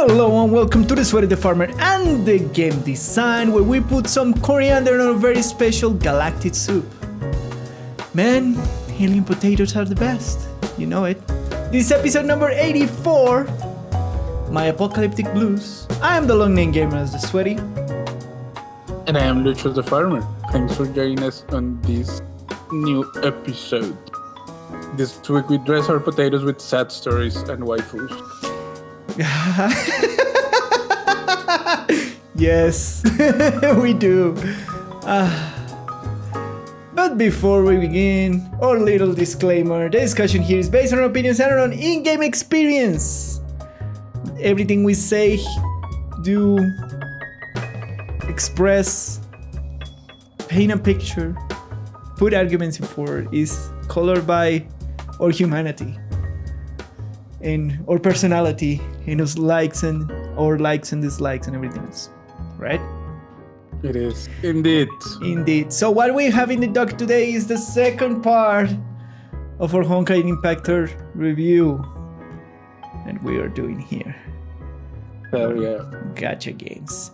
Hello and welcome to the Sweaty the Farmer and the game design, where we put some coriander on a very special galactic soup. Man, alien potatoes are the best. You know it. This is episode number 84. My Apocalyptic Blues. I am the long name gamer as the Sweaty. And I am Lucho the Farmer. Thanks for joining us on this new episode. This week we dress our potatoes with sad stories and waifus. Yes, we do. But before we begin, our little disclaimer: the discussion here is based on our opinions and on in-game experience. Everything we say, do, express, paint a picture, put arguments in forward is colored by our humanity and our personality and our likes and dislikes and everything else, right? It is indeed. So what we have in the dock today is the second part of our Honkai Impact review, and we are doing here. Hell yeah. Gacha games.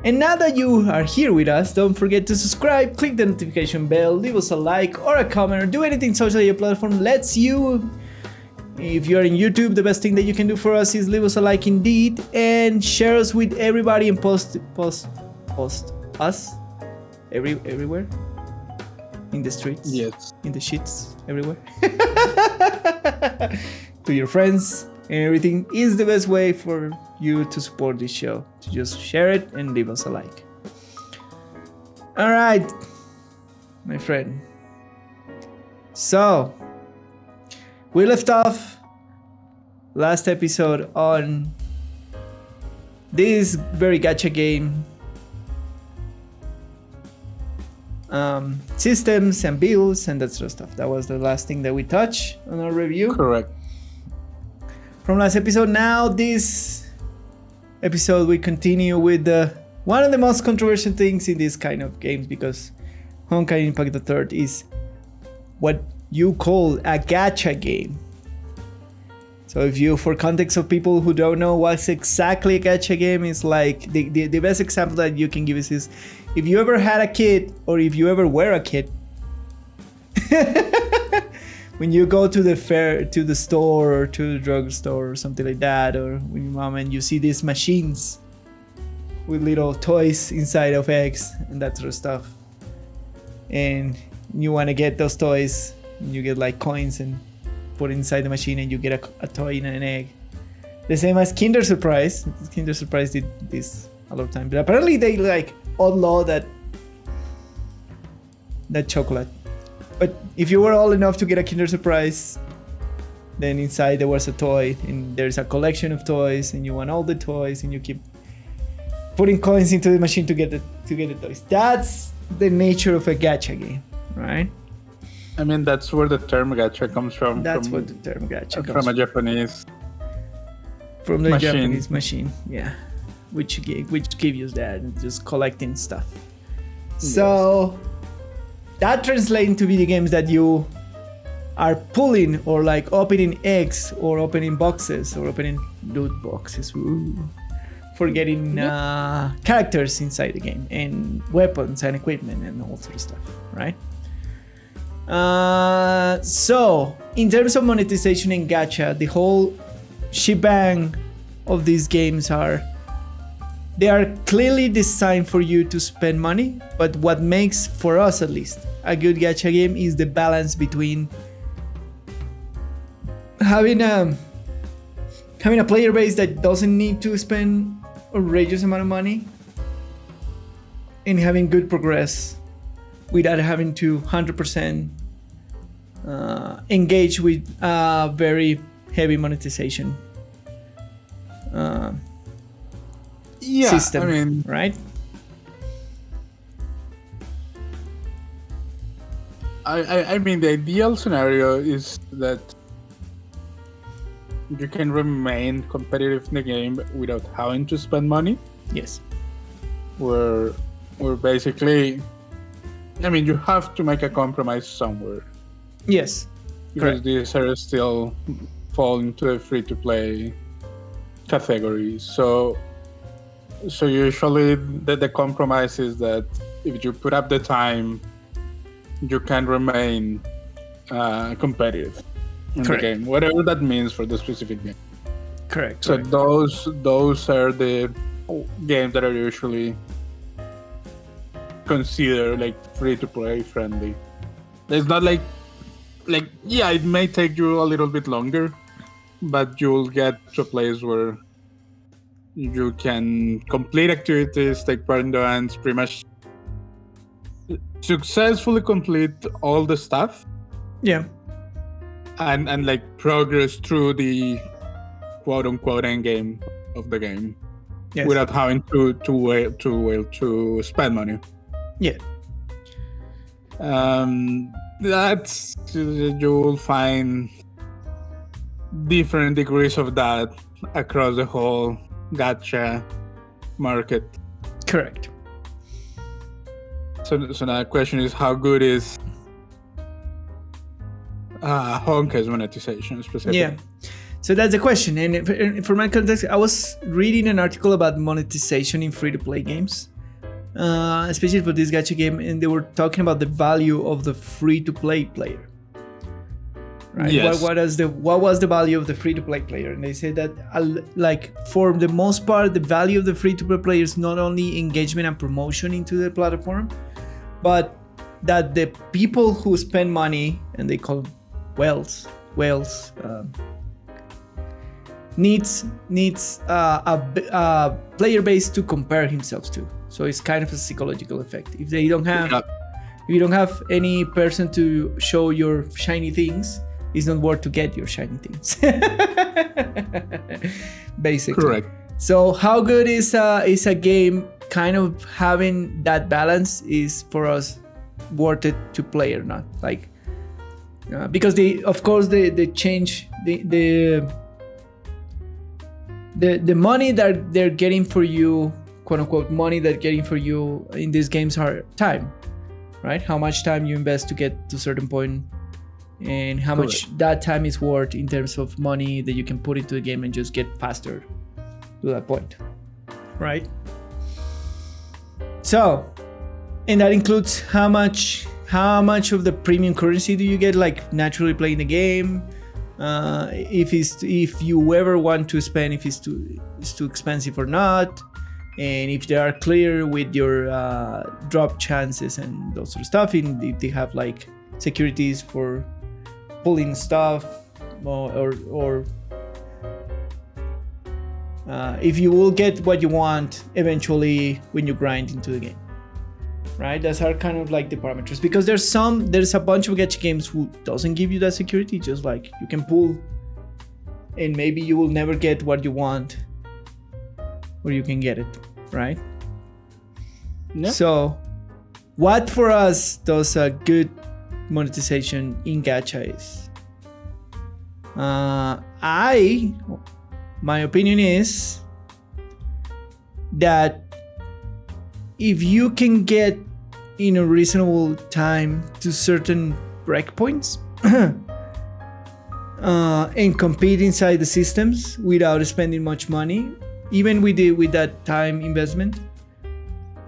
And now that you are here with us, don't forget to subscribe, click the notification bell, leave us a like or a comment, or do anything social your platform lets you. If you're in YouTube, the best thing that you can do for us is leave us a like indeed, and share us with everybody and post us everywhere. In the streets. Yes. In the shits, everywhere. To your friends. And everything is the best way for you to support this show. To just share it and leave us a like. Alright, my friend. So, we left off last episode on this very gacha game. Systems and builds and that sort of stuff. That was the last thing that we touched on our review. Correct. From last episode, now this episode we continue with one of the most controversial things in this kind of games, because Honkai Impact the Third is what you call a gacha game. So if you, for context of people who don't know what's exactly a gacha game, is like the best example that you can give is if you ever had a kid, or if you ever were a kid, when you go to the store or to the drugstore or something like that, or with your mom and you see these machines with little toys inside of eggs and that sort of stuff, and you want to get those toys, and you get like coins and put it inside the machine and you get a toy in an egg. The same as Kinder Surprise. Kinder Surprise did this a lot of times, but apparently they like outlaw that chocolate. But if you were old enough to get a Kinder Surprise, then inside there was a toy, and there's a collection of toys, and you want all the toys, and you keep putting coins into the machine to get the toys. That's the nature of a gacha game, right? I mean, that's where the term gacha comes from. That's what the term gacha comes from. A Japanese. From the machine. Japanese machine, yeah. Which give you that, and just collecting stuff. Yes. So that translates into video games that you are pulling or like opening eggs or opening boxes or opening loot boxes. Ooh. For getting characters inside the game and weapons and equipment and all sort of stuff, right? So in terms of monetization in gacha, the whole shebang of these games they are clearly designed for you to spend money, but what makes, for us at least, a good gacha game is the balance between having a player base that doesn't need to spend outrageous amount of money and having good progress without having to 100% engage with very heavy monetization system, I mean, right? I mean, the ideal scenario is that you can remain competitive in the game without having to spend money. Yes. Where basically, I mean, you have to make a compromise somewhere. Yes. Because these are still fall into a free-to-play categories. So usually the compromise is that if you put up the time, you can remain competitive in the game, whatever that means for the specific game. Correct. So those are the games that are usually considered like free-to-play friendly. It's not like yeah, it may take you a little bit longer, but you'll get to a place where you can complete activities, take part in the events, pretty much successfully complete all the stuff. Yeah. And like progress through the quote unquote end game of the game. Yes. Without having to spend money. Yeah. That's you'll find different degrees of that across the whole gacha market. Correct. So now the question is, how good is Honkai's monetization specifically? Yeah. So that's the question. And for my context, I was reading an article about monetization in free-to-play games, especially for this gacha game, and they were talking about the value of the free-to-play player. Right? Yes. What was the value of the free-to-play player? And they said that, like, for the most part, the value of the free-to-play player is not only engagement and promotion into the platform, but that the people who spend money, and they call them whales, needs a player base to compare himself to. So it's kind of a psychological effect. If you don't have any person to show your shiny things, it's not worth to get your shiny things. Basically. Correct. So how good is a game kind of having that balance is for us worth it to play or not? Like because they change the money that they're getting for you, quote unquote money they're getting for you in these games are time, right? How much time you invest to get to a certain point, and how much that time is worth in terms of money that you can put into the game and just get faster to that point, right? So, and that includes how much of the premium currency do you get, like naturally playing the game. If you ever want to spend, if it's too expensive or not, and if they are clear with your drop chances and those sort of stuff, and if they have like securities for pulling stuff, or if you will get what you want eventually when you grind into the game. Right, that's our kind of like the parameters, because there's a bunch of gacha games who doesn't give you that security, just like you can pull and maybe you will never get what you want, or you can get it, right? Yeah. So what for us does a good monetization in gacha is, my opinion is that if you can get in a reasonable time to certain breakpoints and compete inside the systems without spending much money, even with that time investment,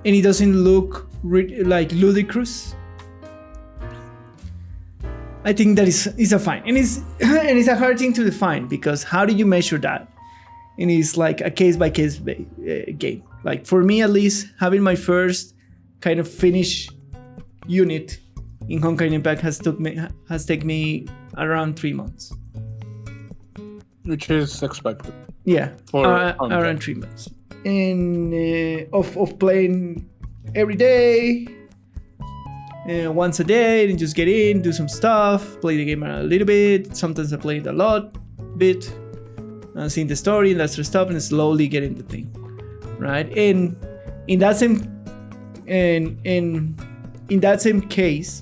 and it doesn't look like ludicrous, I think that is a fine. And it's a hard thing to define, because how do you measure that? And it's like a case-by-case game. Like for me, at least, having my first kind of finished unit in Honkai Impact has taken me around 3 months. Which is expected. Yeah, around 3 months. And of playing every day, once a day, and just get in, do some stuff, play the game a little bit. Sometimes I play it a bit, seeing the story and that sort of stuff, and slowly getting the thing. Right, and in that same case,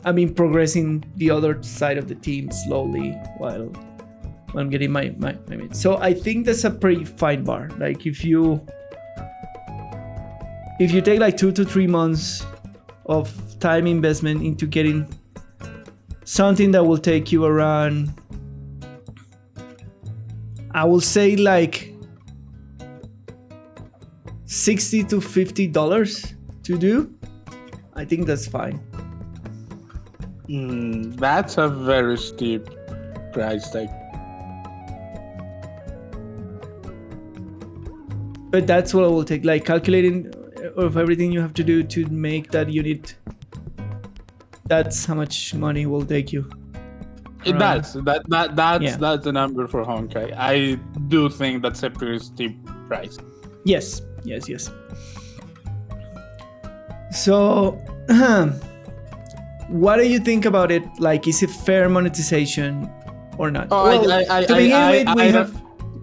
I've been progressing the other side of the team slowly while I'm getting my mates. So I think that's a pretty fine bar. Like if you take like 2 to 3 months of time investment into getting something that will take you around I will say like $60 to $50 to do. I think that's fine. That's a very steep price tag. But that's what I will take. Like calculating of everything you have to do to make that unit. That's how much money will take you. It does. That's the number for Honkai. I do think that's a pretty steep price. Yes. So, what do you think about it? Like, is it fair monetization or not?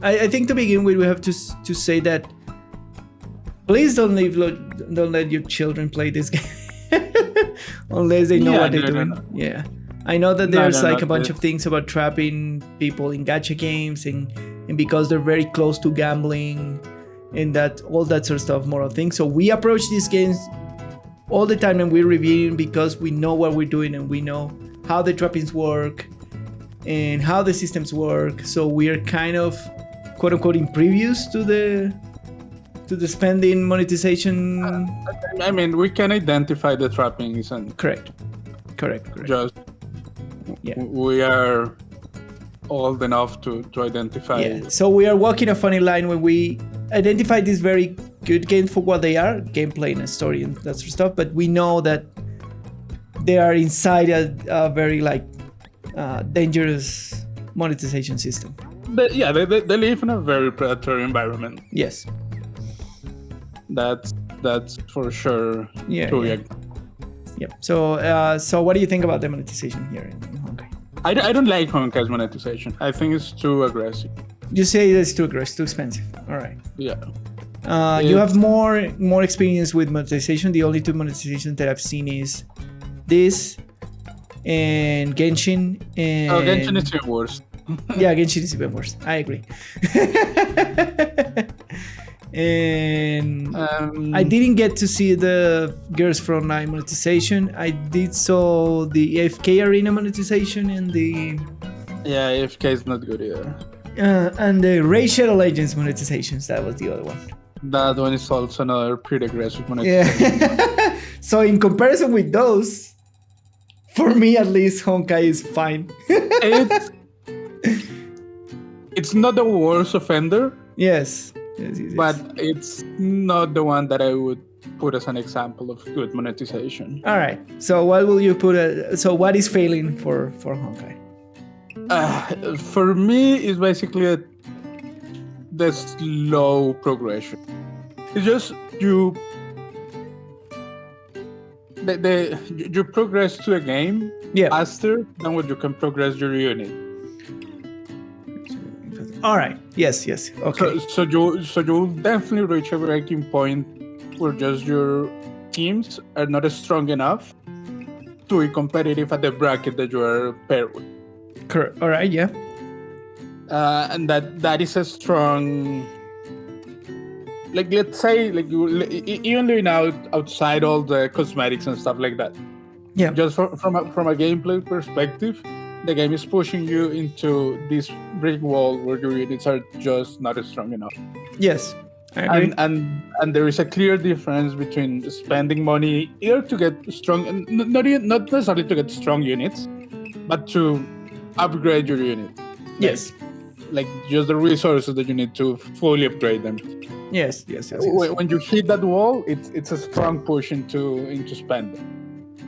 I think to begin with, we have to say that please don't let your children play this game unless they know what they're doing. Yeah. I know that there's a bunch of things about trapping people in gacha games and because they're very close to gambling and that all that sort of stuff, moral things. So we approach these games all the time and we're reviewing because we know what we're doing and we know how the trappings work and how the systems work. So we're kind of quote unquote in previews to the spending monetization. I mean, we can identify the trappings and correct. Just we are old enough to identify. Yeah. So we are walking a funny line when we identify these very good games for what they are, gameplay and story and that sort of stuff. But we know that they are inside a very dangerous monetization system. But yeah, they live in a very predatory environment. Yes. That's for sure. Yeah. Yep. So what do you think about the monetization here in Honkai? I don't like Honkai's monetization. I think it's too aggressive. You say it's too aggressive, too expensive. All right. Yeah. You have more experience with monetization. The only two monetizations that I've seen is this and Genshin. And Genshin is even worse. Yeah, Genshin is even worse. I agree. And I didn't get to see the Girls Frontline monetization. I did saw the AFK Arena monetization and the... Yeah, AFK is not good either. And the Raid Shadow Legends monetizations. That was the other one. That one is also another pretty aggressive monetization. Yeah. So in comparison with those, for me at least, Honkai is fine. It's not the worst offender. Yes. But it's not the one that I would put as an example of good monetization. All right. So what will you put? So what is failing for Honkai? For me, it's basically the slow progression. It's just you progress to a game faster than what you can progress your unit. All right. Yes. Okay. So you'll definitely reach a breaking point where just your teams are not strong enough to be competitive at the bracket that you are paired with. Correct. All right. Yeah. And that is a strong. Like, let's say, like you even living outside all the cosmetics and stuff like that. Yeah. Just from a gameplay perspective, the game is pushing you into this brick wall where your units are just not strong enough. Yes, I agree. And there is a clear difference between spending money either to get strong, and not necessarily to get strong units, but to upgrade your unit. Yes. Like just the resources that you need to fully upgrade them. Yes. When you hit that wall, it's a strong push into spending.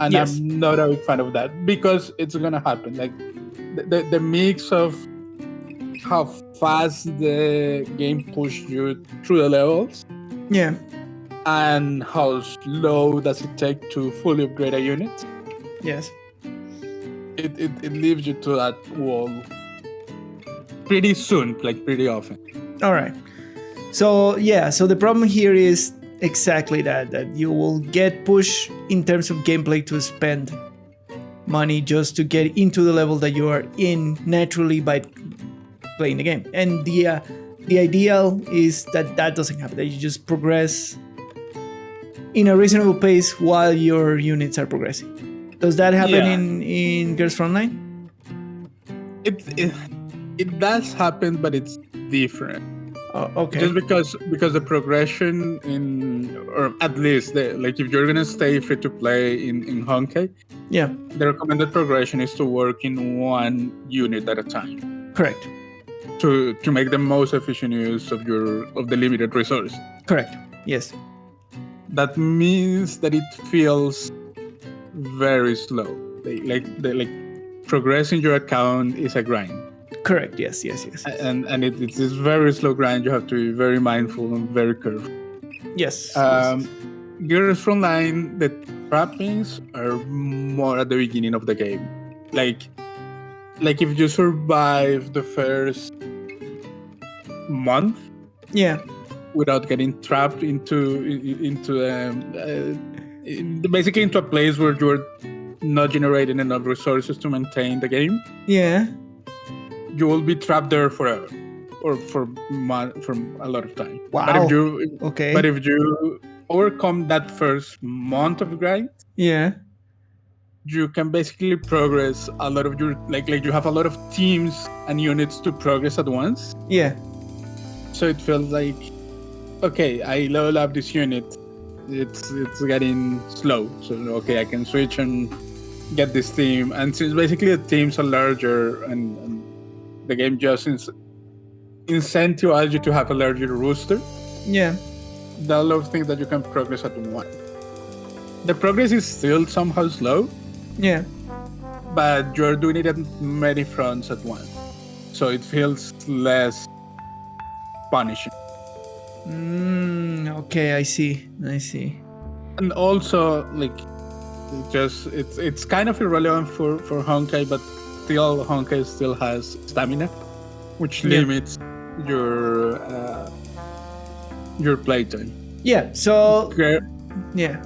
And yes. I'm not a big fan of that because it's gonna happen. Like the mix of how fast the game pushed you through the levels, yeah, and how slow does it take to fully upgrade a unit. Yes, it leaves you to that wall pretty soon, like pretty often. All right. So the problem here is exactly that you will get pushed in terms of gameplay to spend money just to get into the level that you are in naturally by playing the game. And the ideal is that doesn't happen, that you just progress in a reasonable pace while your units are progressing. Does that happen in Girls Frontline? It does happen, but it's different. Oh, okay. Just because the progression or at least like if you're gonna stay free to play in Honkai, Yeah. the recommended progression is to work in one unit at a time Correct. to make the most efficient use of the limited resources. Correct. Yes. That means that it feels very slow. Like progressing your account is a grind. Correct. Yes. And it's this very slow grind. You have to be very mindful and very careful. Yes. Gears Frontline, the trappings are more at the beginning of the game. Like if you survive the first month, yeah, without getting trapped into basically into a place where you're not generating enough resources to maintain the game. Yeah. You will be trapped there forever, or for a lot of time. Wow. But if you overcome that first month of grind, yeah, you can basically progress a lot of your like you have a lot of teams and units to progress at once. Yeah. So it feels like, okay, I level up this unit. It's getting slow. So okay, I can switch and get this team. And since basically the teams are larger and the game just incentivizes you to have a larger roster. Yeah. There are a lot of things that you can progress at once. The progress is still somehow slow. Yeah. But you're doing it at many fronts at once. So it feels less punishing. Okay, I see. And also, like, it's kind of irrelevant for Honkai, but still Honkai still has stamina, which limits your playtime. Yeah. So yeah.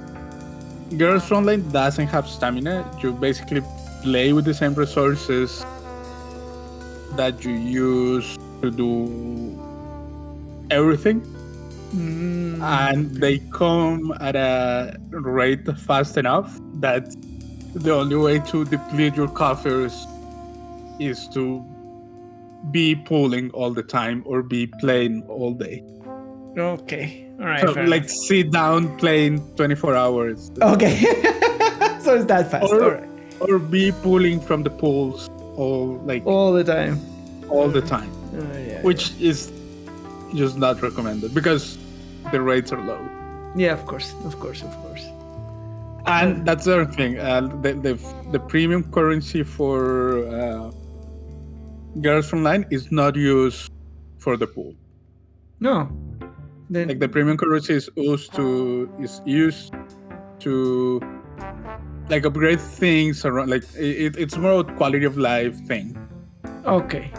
Girls Frontline doesn't have stamina. You basically play with the same resources that you use to do everything. And they come at a rate fast enough that the only way to deplete your coffers is to be pulling all the time or be playing all day. Okay. All right. So, like, sit down playing 24 hours. Okay. So it's that fast. All right. Or be pulling from the pools all the time. Yeah. Which is just not recommended because the rates are low. Yeah, of course. And that's the other thing. The premium currency for Girls Online is not used for the pool. No. Then like the premium currency is used to like upgrade things around. Like it's more a quality of life thing. Okay.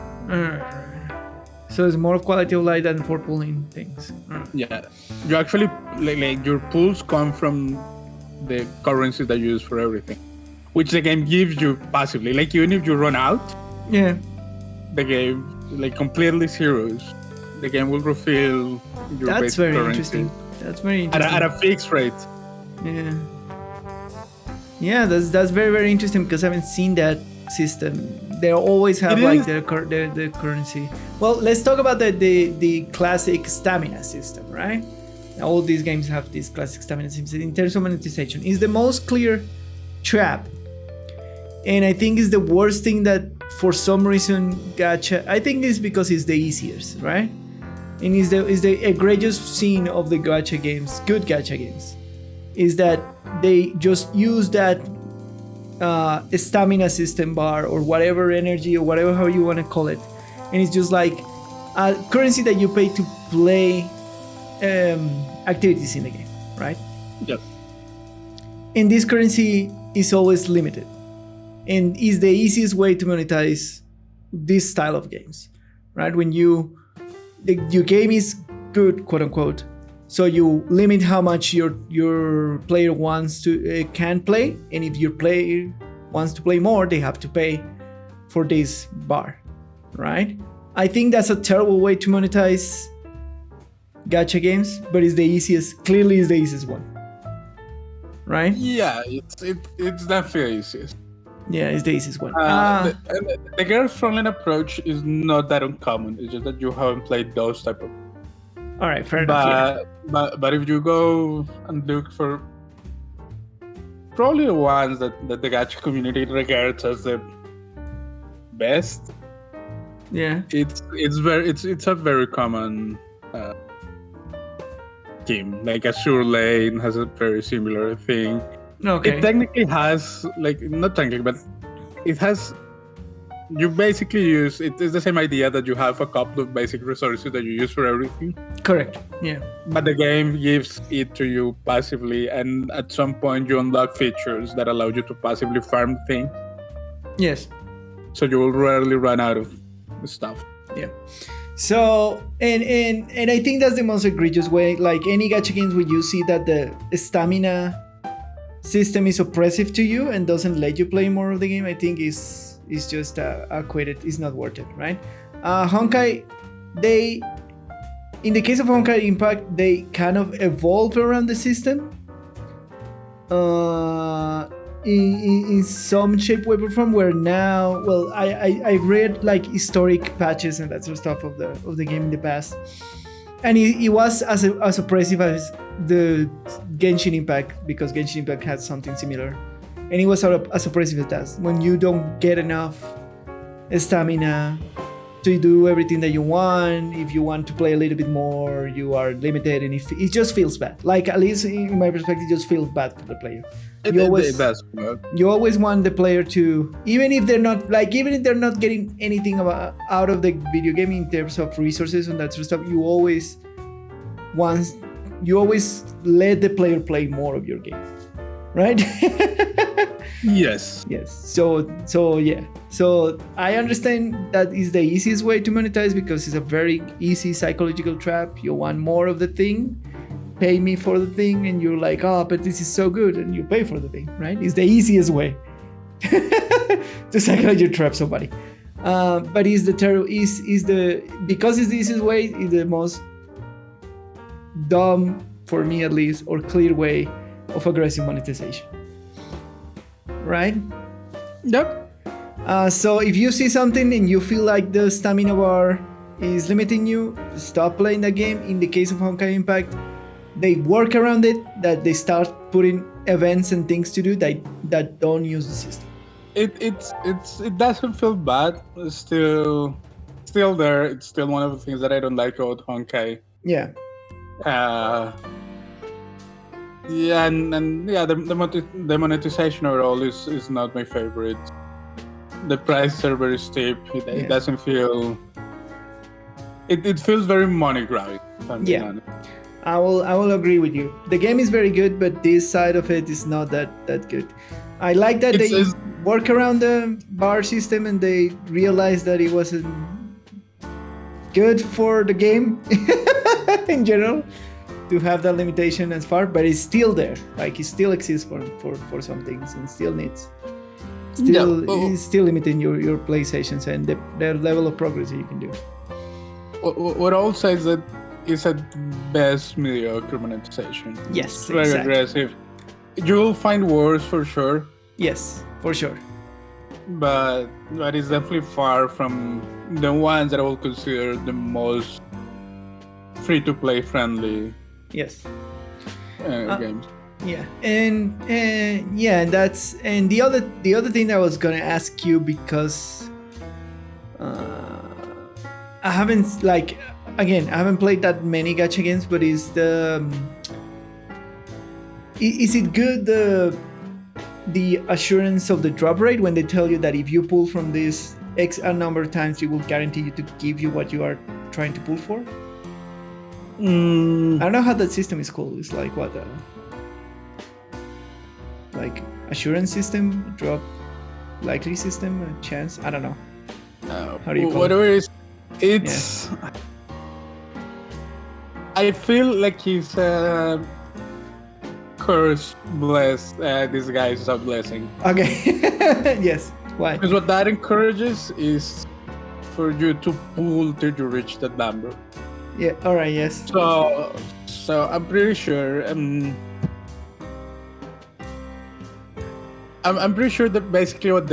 So it's more quality of life than for pulling things. Yeah, you actually like your pulls come from the currencies that you use for everything, which the game gives you passively. Like even if you run out, yeah, the game like completely zeros. The game will refill your That's basic very currency. interesting. That's very interesting. At a fixed rate. Yeah. Yeah, that's very, very interesting because I haven't seen that system. They always have the currency. Well, let's talk about the classic stamina system, right? All these games have this classic stamina system. In terms of monetization, is the most clear trap, and I think it's the worst thing that for some reason gacha. I think it's because it's the easiest, right? And is the egregious scene of the gacha games, good gacha games, is that they just use that stamina system bar or whatever energy or whatever how you want to call it, and it's just like a currency that you pay to play activities in the game, right? Yep. And this currency is always limited, and is the easiest way to monetize this style of games, right? When your game is good, quote unquote, so you limit how much your player wants to can play, and if your player wants to play more, they have to pay for this bar, right? I think that's a terrible way to monetize gacha games, but it's the easiest. Clearly, is the easiest one, right? Yeah, it's definitely easiest. Yeah, it's the easiest one. The girls frontline approach is not that uncommon. It's just that you haven't played those type of. All right, fair enough. But if you go and look for probably the ones that the gacha community regards as the best, it's a very common team. Like Azure Lane has a very similar thing. Okay. It technically has, like, not technically, but it has. You basically use it is the same idea that you have a couple of basic resources that you use for everything. Correct. Yeah. But the game gives it to you passively, and at some point you unlock features that allow you to passively farm things. Yes. So you will rarely run out of stuff. Yeah. So and I think that's the most egregious way. Like any gacha games where you see that the stamina system is oppressive to you and doesn't let you play more of the game, I think is just quit. It's not worth it, right? Honkai, in the case of Honkai Impact, they kind of evolved around the system in some shape, way, or form. Where now, well, I read like historic patches and that sort of stuff of the game in the past, and it was as oppressive as the Genshin Impact, because Genshin Impact had something similar, and it was as oppressive as that. When you don't get enough stamina to do everything that you want, if you want to play a little bit more, you are limited, and it just feels bad. Like, at least in my perspective, it just feels bad for the player. You always want the player to, even if they're not getting anything out of the video game in terms of resources and that sort of stuff, you always let the player play more of your game, right? Yes. So yeah. So I understand that is the easiest way to monetize, because it's a very easy psychological trap. You want more of the thing, pay me for the thing, and you're like, oh, but this is so good, and you pay for the thing, right? It's the easiest way to psychologically trap somebody. But because it's the easiest way, is the most dumb, for me at least, or clear way of aggressive monetization, right? Yep. So if you see something and you feel like the stamina bar is limiting you, stop playing the game. In the case of Honkai Impact, they work around it, that they start putting events and things to do that don't use the system. It doesn't feel bad. It's still there. It's still one of the things that I don't like about Honkai. Yeah. The monetization overall is not my favorite. The prices are very steep. It doesn't feel. It feels very money grabbing. Yeah, I will agree with you. The game is very good, but this side of it is not that good. I like that they work around the bar system and they realized that it wasn't good for the game in general to have that limitation as far, but it's still there. Like, it still exists for some things and still needs. It's still limiting your play sessions and the level of progress that you can do. What I'll say is that it's at best mediocre monetization. Yes, it's very aggressive. You will find worse for sure. Yes, for sure. But it's definitely far from the ones that I will consider the most free-to-play friendly. Yes. Games. Yeah, and the other thing that I was gonna ask you, because I haven't played that many gacha games, but is it good, the assurance of the drop rate when they tell you that if you pull from this X number of times, it will guarantee you to give you what you are trying to pull for? I don't know how that system is called. It's like what? Like assurance system, drop likely system, a chance. I don't know. How do you call whatever it? It's. Yeah. I feel like he's cursed, blessed. This guy is a blessing. Okay. Yes. Why? Because what that encourages is for you to pull till you reach that number. Yeah. All right. Yes. So I'm pretty sure. I'm pretty sure that basically what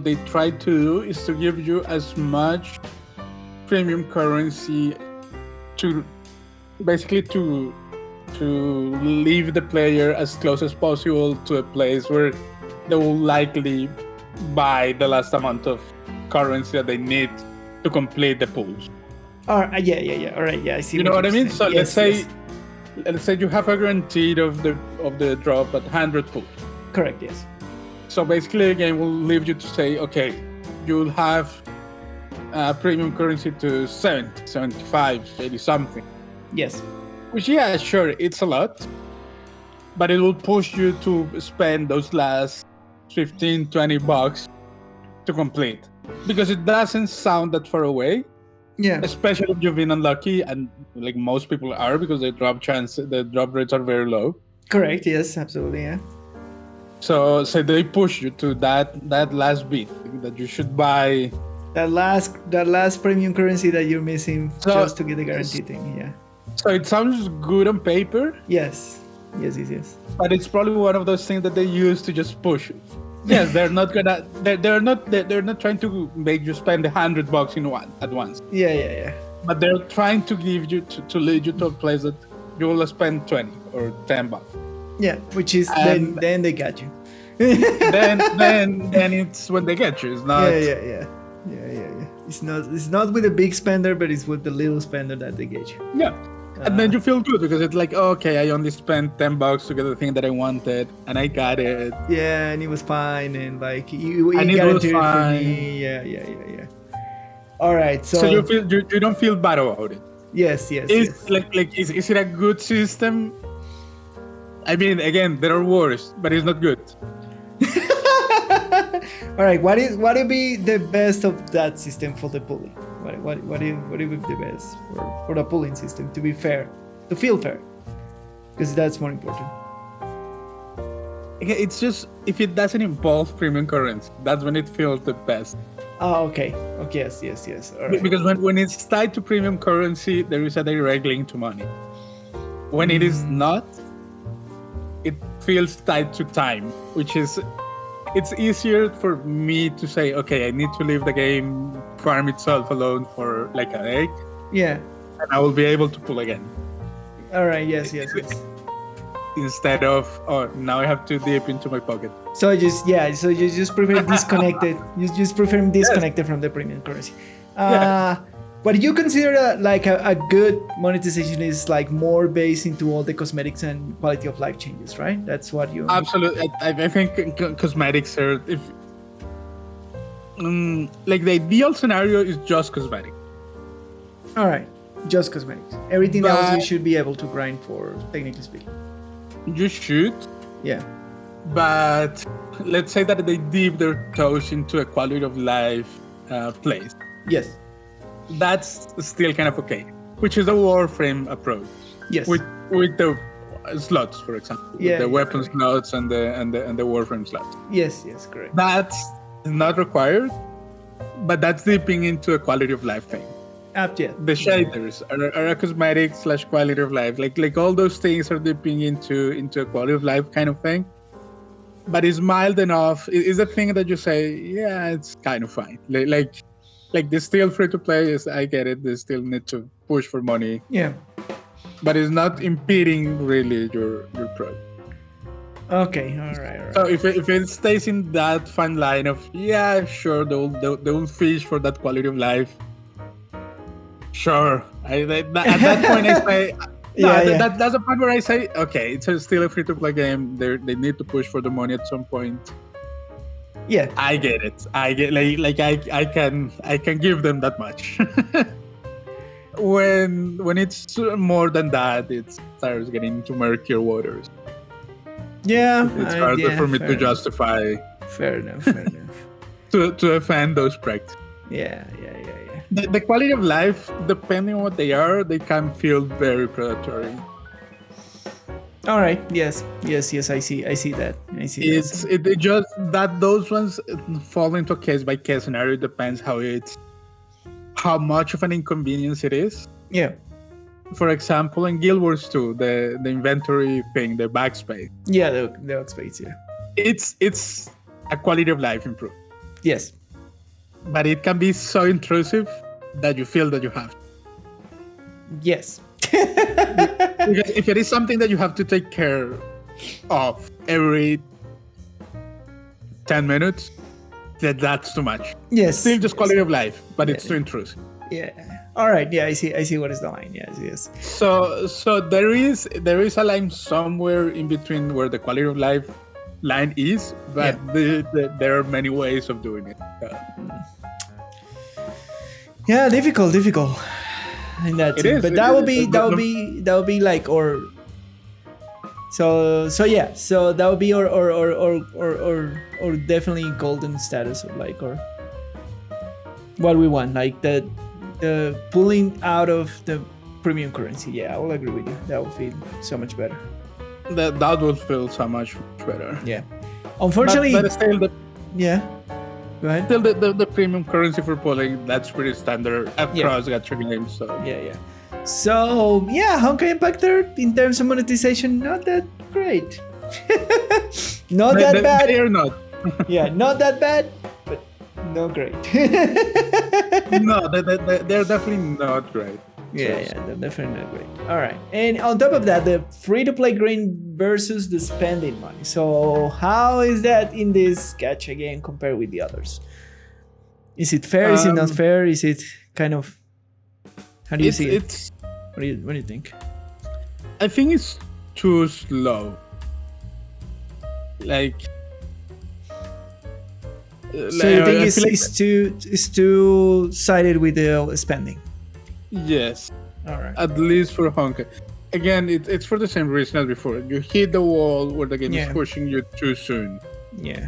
they try to do is to give you as much premium currency to basically to leave the player as close as possible to a place where they will likely buy the last amount of currency that they need to complete the pools. All right, yeah. All right, yeah, I see. You know what I mean? saying. So Yes, let's say you have a guaranteed of the drop at 100 pools. correct. Yes. So basically, the game will leave you to say, okay, you'll have premium currency to 70, 75, 80 something. Yes. Which, yeah, sure, it's a lot, but it will push you to spend those last 15, 20 bucks to complete. Because it doesn't sound that far away, Yeah. especially if you've been unlucky, and like most people are, because the drop rates are very low. Correct. Yes. Absolutely. Yeah. So they push you to that last bit that you should buy. That last premium currency that you're missing So- just to get the guarantee thing. Yeah. So it sounds good on paper, Yes. Yes. but it's probably one of those things that they use to just push you. Yes, they're not trying to make you spend $100 at once, Yeah. but they're trying to give you to lead you to a place that you will spend 20 or $10. Yeah. Which is And- then they got you. then it's when they get you. It's not. Yeah. It's not with a big spender, but it's with the little spender that they get you. Yeah. And then you feel good because it's like, okay, I only spent $10 to get the thing that I wanted, and I got it. Yeah, and it was fine, and like you And it was guaranteed it for fine. me. Yeah. All right, So you don't feel bad about it. yes. Is it a good system? I mean, again, there are worse, but it's not good. All right, what would be the best of that system for the pooling? What would be the best for the pooling system to be fair, to feel fair? Because that's more important. It's just if it doesn't involve premium currency, that's when it feels the best. Oh, okay. Yes. All right. Because when it's tied to premium currency, there is a direct link to money. When it is not, it feels tied to time, which is it's easier for me to say, okay, I need to leave the game farm itself alone for like a day, Yeah. and I will be able to pull again. All right. Yes. Instead of, oh, now I have to dip into my pocket. So you just prefer disconnected. You just prefer disconnected from the premium currency. What you consider like a good monetization is like more based into all the cosmetics and quality of life changes, right? That's what you. Absolutely, I think cosmetics are like the ideal scenario is just cosmetic. All right, just cosmetics. Everything else you But- should be able to grind for, technically speaking. You should, Yeah. but let's say that they dip their toes into a quality of life place. Yes. That's still kind of okay, which is the Warframe approach. Yes. With the slots, for example, Yeah, with the yeah, weapon correct. slots and the Warframe slots. Yes. Correct. That's not required, but that's dipping into a quality of life thing. Yeah. The shaders are a cosmetic / quality of life. Like all those things are dipping into a quality of life kind of thing. But it's mild enough. It's a thing that you say, yeah, it's kind of fine. Like they still free to play. Is I get it. They still need to push for money, Yeah. but it's not impeding really your pro. Okay. All right. So if it stays in that fine line of yeah, sure, they will fish for that quality of life. Sure. At that point, I say, that's a point where I say, okay, it's still a free-to-play game. They need to push for the money at some point. Yeah. I get it. I get I can give them that much. when it's more than that, it starts getting into murkier waters. Yeah. It's harder for me fair to enough. justify Fair enough. to offend those practices. Yeah. The quality of life, depending on what they are, they can feel very predatory. All right. Yes. I see that. It just that those ones fall into a case by case scenario. It depends how much of an inconvenience it is. Yeah. For example, in Guild Wars 2, the inventory thing, the backspace. Yeah. The workspace. Yeah. it's a quality of life improvement. Yes. But it can be so intrusive that you feel that you have to. Yes. Because if it is something that you have to take care of every 10 minutes, that's too much. Yes. Still just quality of life, but it's too intrusive. Yeah. All right. Yeah, I see what is the line. Yes. So there is a line somewhere in between where the quality of life line is, but there are many ways of doing it. Yeah, difficult. And that's it. But that would be like or. So that would be or definitely golden status of like or what we want, like the pulling out of the premium currency. Yeah, I will agree with you. That will feel so much better. That will feel so much better. Yeah. Unfortunately, but still yeah. Go ahead. Still the premium currency for pulling, that's pretty standard across gacha games. So yeah. So yeah, Honkai Impact in terms of monetization, not that great. Not that bad. They are not. Yeah, not that bad, but not great. No, they're definitely not great. Yeah, they're definitely not great. All right, and on top of that, the free-to-play grind versus the spending money. So how is that in this gacha game compared with the others? Is it fair? Is it not fair? Is it kind of? How do you see it? What do you think? I think it's too slow. Like. So you think it's too sided with the spending? Yes. All right. At least for Honkai. Again, it's for the same reason as before. You hit the wall where the game is pushing you too soon. Yeah.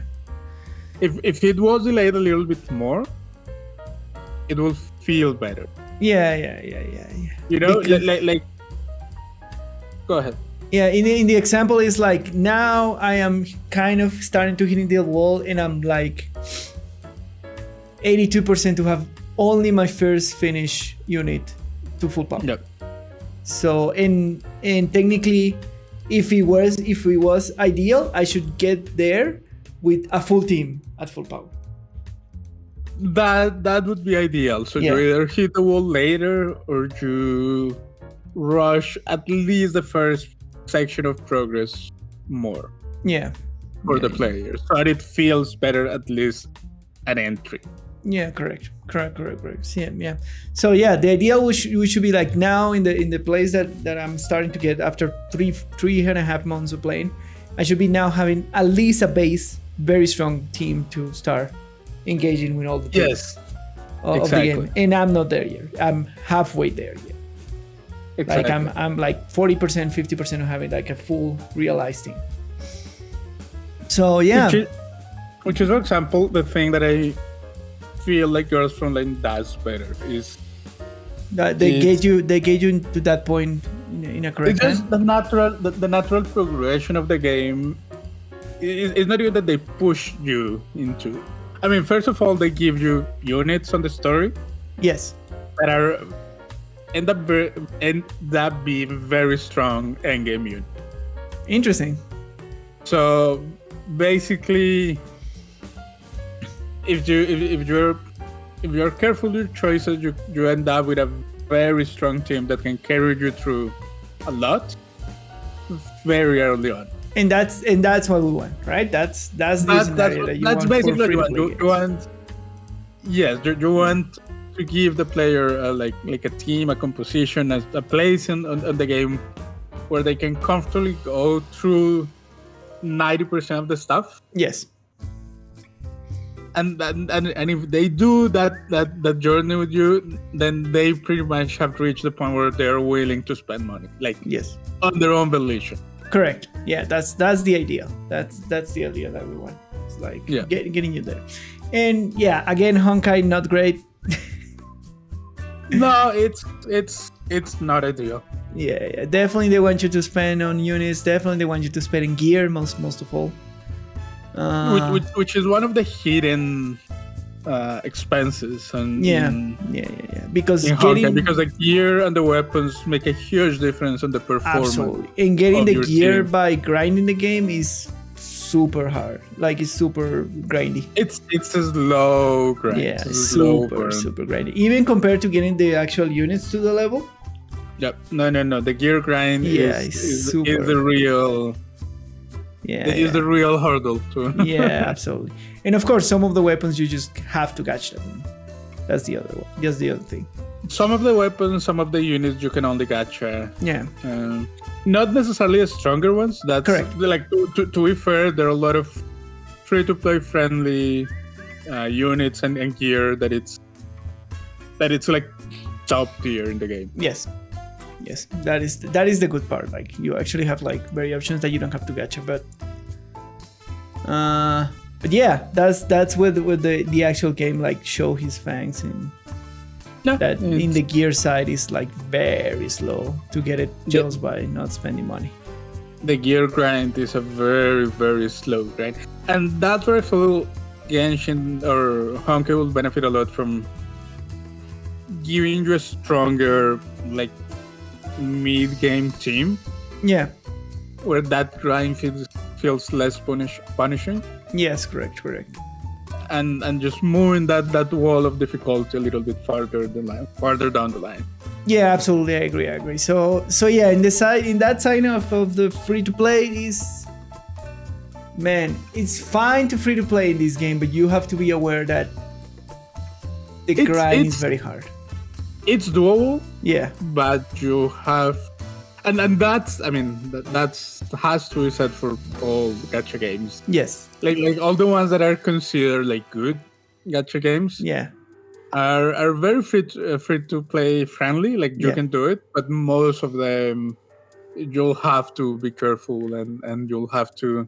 If it was delayed a little bit more, it will feel better. Yeah. You know, like. Go ahead. Yeah, in the example is like now I am kind of starting to hitting the wall and I'm like 82% to have only my first finish unit to full power. Yep. So and technically if it was ideal, I should get there with a full team at full power. That would be ideal. So you either hit the wall later or you rush at least the first section of progress more. Yeah. For the players. So that it feels better at least at entry. Yeah, correct. Yeah. So yeah, the idea we should be like now in the place that I'm starting to get after 3.5 months of playing, I should be now having at least a base, very strong team to start engaging with all the things of the game. And I'm not there yet. I'm halfway there yet. Exactly. Like I'm like 40%, 50% of having like a full realized team. So yeah. Which is, for example, the thing that I feel like Girls from Lane does better is that they get you to that point in a correct time. It's just the natural progression of the game. It's not even that they push you into. I mean, first of all, they give you units on the story. Yes. That are end up being very strong endgame unit. Interesting. So basically, if you're careful with your choices, you end up with a very strong team that can carry you through a lot very early on. And that's what we want, right? That's the scenario that you want. That's basically what you want. Yes, you want to give the player like a team, a composition, a place in the game where they can comfortably go through 90% of the stuff. Yes. And if they do that journey with you, then they pretty much have reached the point where they're willing to spend money, like on their own volition. Correct. Yeah, that's the idea. That's the idea that we want. It's like getting you there. And yeah, again, Honkai not great. No, it's not ideal. Yeah, definitely they want you to spend on units. Definitely they want you to spend in gear most of all. Which is one of the hidden expenses. And because the gear and the weapons make a huge difference on the performance. Absolutely, and getting the gear by grinding the game is super hard. Like it's super grindy. It's a slow grind. Yeah, It's a slow burn. super grindy. Even compared to getting the actual units to the level. Yep. No. The gear grind is the real. Yeah, is the real hurdle too. Yeah, absolutely. And of course, some of the weapons you just have to catch them. That's the other one. That's the other thing. Some of the weapons, some of the units you can only gacha. Yeah. Not necessarily the stronger ones. That's correct. Like to be fair, there are a lot of free-to-play friendly units and gear that it's like top tier in the game. Yes, that is the good part. Like you actually have like very options that you don't have to gacha, but yeah, that's where the actual game like show his fangs and that in the gear side is like very slow to get it just by not spending money. The gear grind is a very, very slow grind, and that's where I feel Genshin or Honkai will benefit a lot from giving you a stronger like mid-game team. Yeah, where that grind feels less punishing. Yes, correct. And just moving that wall of difficulty a little bit farther down the line. Yeah, absolutely, I agree. So yeah, in that side of the free to play is, man, it's fine to free to play in this game, but you have to be aware that the grind is very hard. It's doable. Yeah, but you have, and that's has to be said for all gacha games. Yes. Like all the ones that are considered like good gacha games. Yeah. Are very free to play friendly. Like you can do it, but most of them you'll have to be careful and you'll have to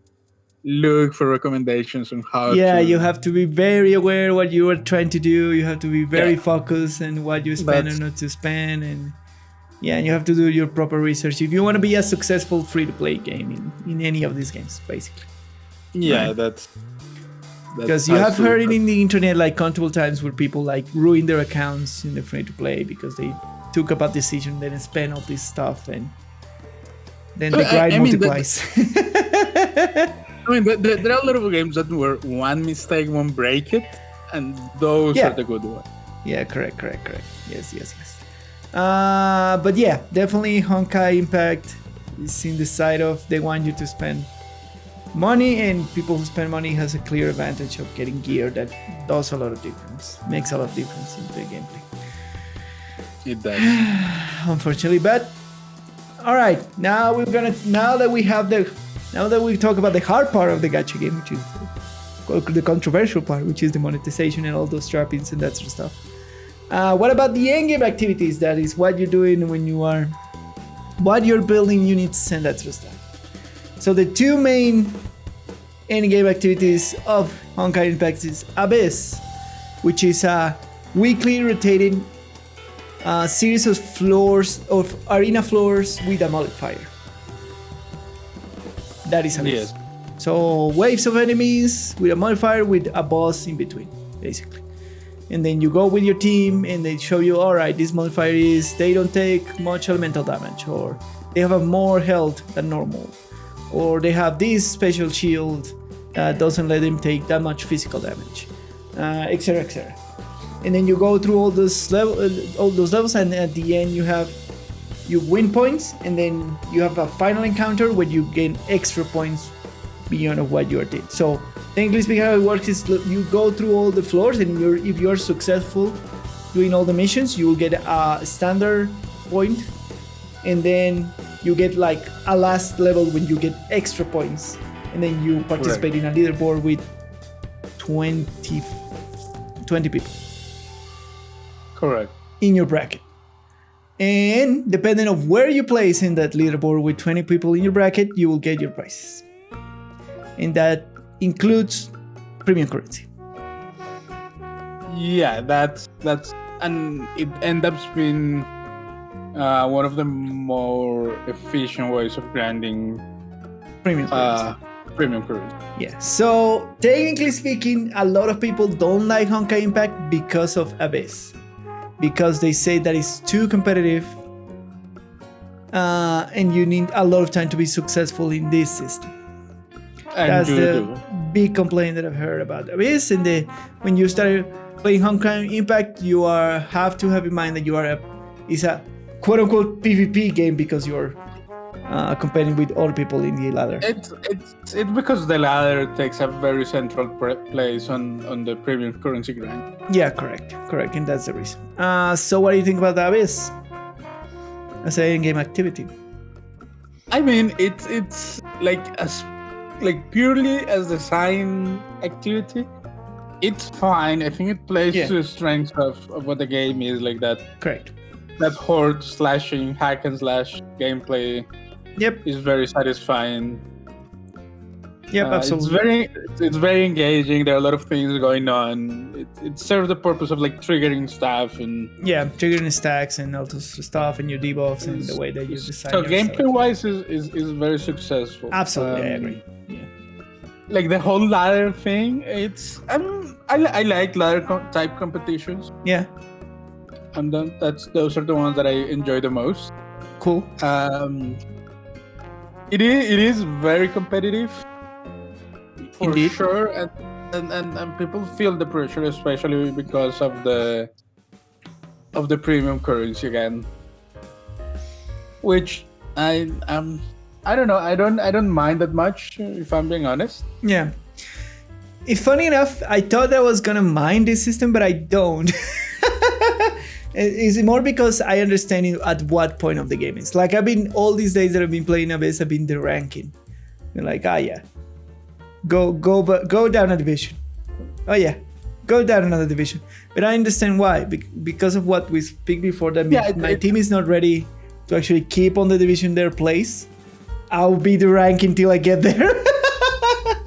look for recommendations on how. Yeah, you have to be very aware what you are trying to do. You have to be very focused and what you spend or not to spend, and you have to do your proper research if you want to be a successful free-to-play game in any of these games, basically. Yeah, right? that's because you have heard it in the internet like countable times where people like ruin their accounts in the free-to-play because they took a bad decision, then spend all this stuff, and then the grind multiplies. There are a lot of games that were one mistake won't break it, and those are the good ones. Yeah, correct. Yes. But yeah, definitely Honkai Impact is in the side of they want you to spend money, and people who spend money has a clear advantage of getting gear that does a lot of difference, makes a lot of difference in the gameplay. It does. Unfortunately, but all right, now that we talk about the hard part of the gacha game, which is the controversial part, which is the monetization and all those trappings and that sort of stuff. What about the endgame activities? That is what you're doing what you're building units and that sort of stuff. So the two main endgame activities of Honkai Impact is Abyss, which is a weekly rotating series of arena floors with a modifier. That is Abyss. Yes. So waves of enemies with a modifier with a boss in between, basically. And then you go with your team and they show you, all right, this modifier is they don't take much elemental damage, or they have a more health than normal, or they have this special shield that doesn't let them take that much physical damage, etc., etc. And then you go through all those levels, and at the end you win points, and then you have a final encounter where you gain extra points beyond of what you did. So technically speaking, how it works is you go through all the floors, and if you're successful doing all the missions, you will get a standard point, and then you get like a last level when you get extra points, and then you participate in a leaderboard with 20 people. Correct. In your bracket. And depending on where you place in that leaderboard with 20 people in your bracket, you will get your prizes. And that includes premium currency. Yeah, that's and it ends up being one of the more efficient ways of grinding premium currency. Yeah. So technically speaking, a lot of people don't like Honkai Impact because of Abyss, because they say that it's too competitive, and you need a lot of time to be successful in this system. That's the big complaint that I've heard about Abyss. And when you start playing Honkai Impact, you have to have in mind that it's a quote-unquote PvP game because you're competing with other people in the ladder. It's because the ladder takes a very central place on the premium currency grind. Yeah, correct, and that's the reason. So what do you think about the Abyss as an in-game activity? I mean, it's like purely as design activity, it's fine. I think it plays to the strengths of what the game is, like that. Correct. That horde slashing, hack and slash gameplay. Yep. Is very satisfying. Yep, absolutely. It's very engaging. There are a lot of things going on. It serves the purpose of like triggering stuff and triggering stacks and all this stuff and your debuffs and the way that you design. So gameplay wise is very successful. Absolutely, I agree. Yeah. Like the whole ladder thing, I like ladder type competitions. Yeah. And those are the ones that I enjoy the most. Cool. It is very competitive. For Indeed. Sure, and people feel the pressure, especially because of the premium currency again, which I don't know. I don't mind that much, if I'm being honest. Yeah. Funny enough, I thought I was gonna mind this system, but I don't. It's more because I understand at what point of the game it's. Like I've been all these days that I've been playing Abyss, I've been the ranking. You're like, go down a division. Oh yeah, go down another division. But I understand why. Because of what we speak before, that my team is not ready to actually keep on the division their place. I'll be the rank until I get there.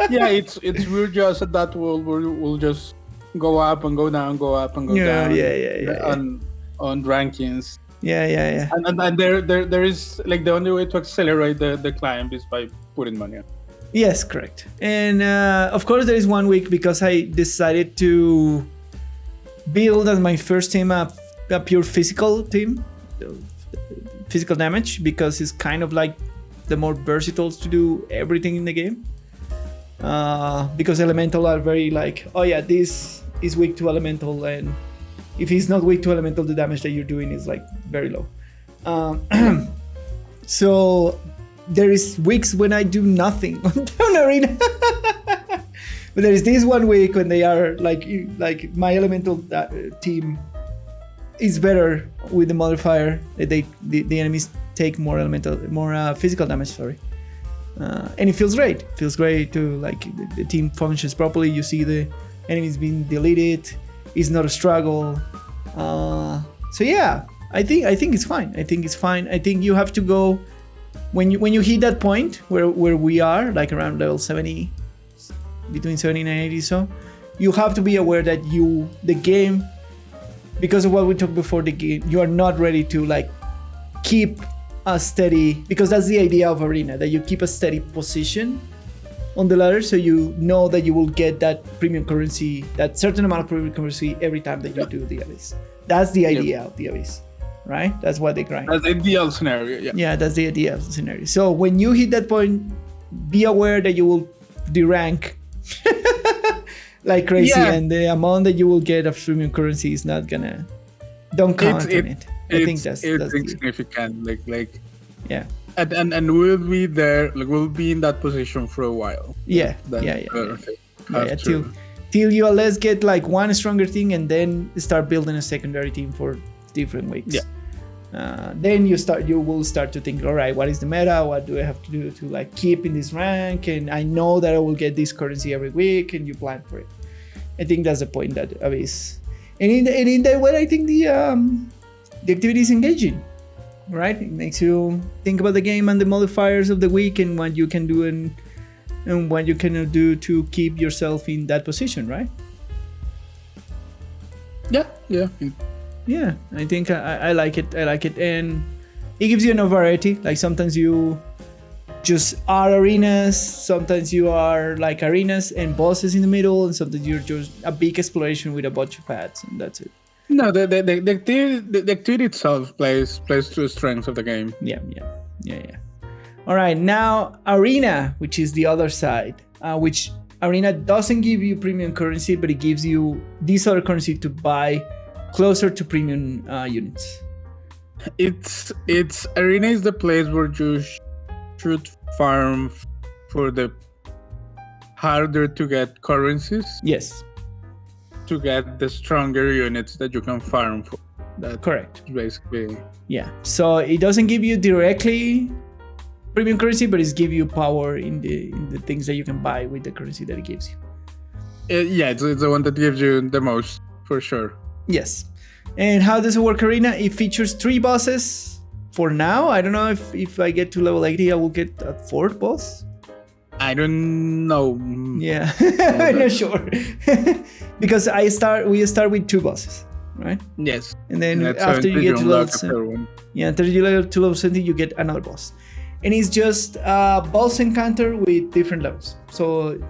Yeah, it's weird just at that we'll just go up and go down, go up and go down. Yeah. On rankings. Yeah. And there is like the only way to accelerate the climb is by putting money on. Yes, correct. And of course there is 1 week because I decided to build as my first team a pure physical team, physical damage, because it's kind of like the more versatile to do everything in the game. Because elemental are very like, this is weak to elemental, and if he's not weak to elemental, the damage that you're doing is like very low. So there is weeks when I do nothing on Town Arena. But there is this 1 week when they are like my elemental team is better with the modifier. The enemies take more physical damage. Sorry. And it feels great. It feels great to like the team functions properly. You see the enemies being deleted. It's not a struggle. So yeah, I think it's fine. I think you have to go when you hit that point where we are, like around level 70, between 70 and 80. So you have to be aware that the game, because of what we talked before, the game, you are not ready to like keep a steady, because that's the idea of Arena, that you keep a steady position on the ladder, so you know that you will get that premium currency, that certain amount of premium currency every time that you do the Abyss. That's the idea of the Abyss, right? That's what they grind. That's the ideal scenario, Yeah, that's the ideal scenario. So when you hit that point, be aware that you will derank like crazy, and the amount that you will get of premium currency is not gonna. Don't count on it. I think that's significant. Like. Yeah. And we'll be there. Like we'll be in that position for a while. Yeah. Till you at least get like one stronger thing, and then start building a secondary team for different weeks. Yeah. Then you will start to think, all right, what is the meta? What do I have to do to like keep in this rank? And I know that I will get this currency every week, and you plan for it. I think that's the point that Abyss. And in that way, I think the activity is engaging. Right, it makes you think about the game and the modifiers of the week and what you can do and what you can do to keep yourself in that position, right? Yeah. I think I like it. And it gives you enough variety. Like sometimes you just are arenas, sometimes you are like arenas and bosses in the middle, and sometimes you're just a big exploration with a bunch of pads, and that's it. No, the activity itself plays to the strengths of the game. Yeah. All right, now Arena, which is the other side. which Arena doesn't give you premium currency, but it gives you this other currency to buy closer to premium units. It's Arena is the place where you should farm for the harder to get currencies. Yes. To get the stronger units that you can farm for. That's correct. Basically. Yeah. So it doesn't give you directly premium currency, but it gives you power in the things that you can buy with the currency that it gives you. It's the one that gives you the most, for sure. Yes. And how does it work, Arena? It features 3 bosses for now. I don't know if I get to level 80, I will get a 4th boss. I don't know. Yeah, I'm not sure. Because we start with 2 bosses, right? Yes. And then after you get to level 70, after you get to level 70, you get another boss. And it's just a boss encounter with different levels. So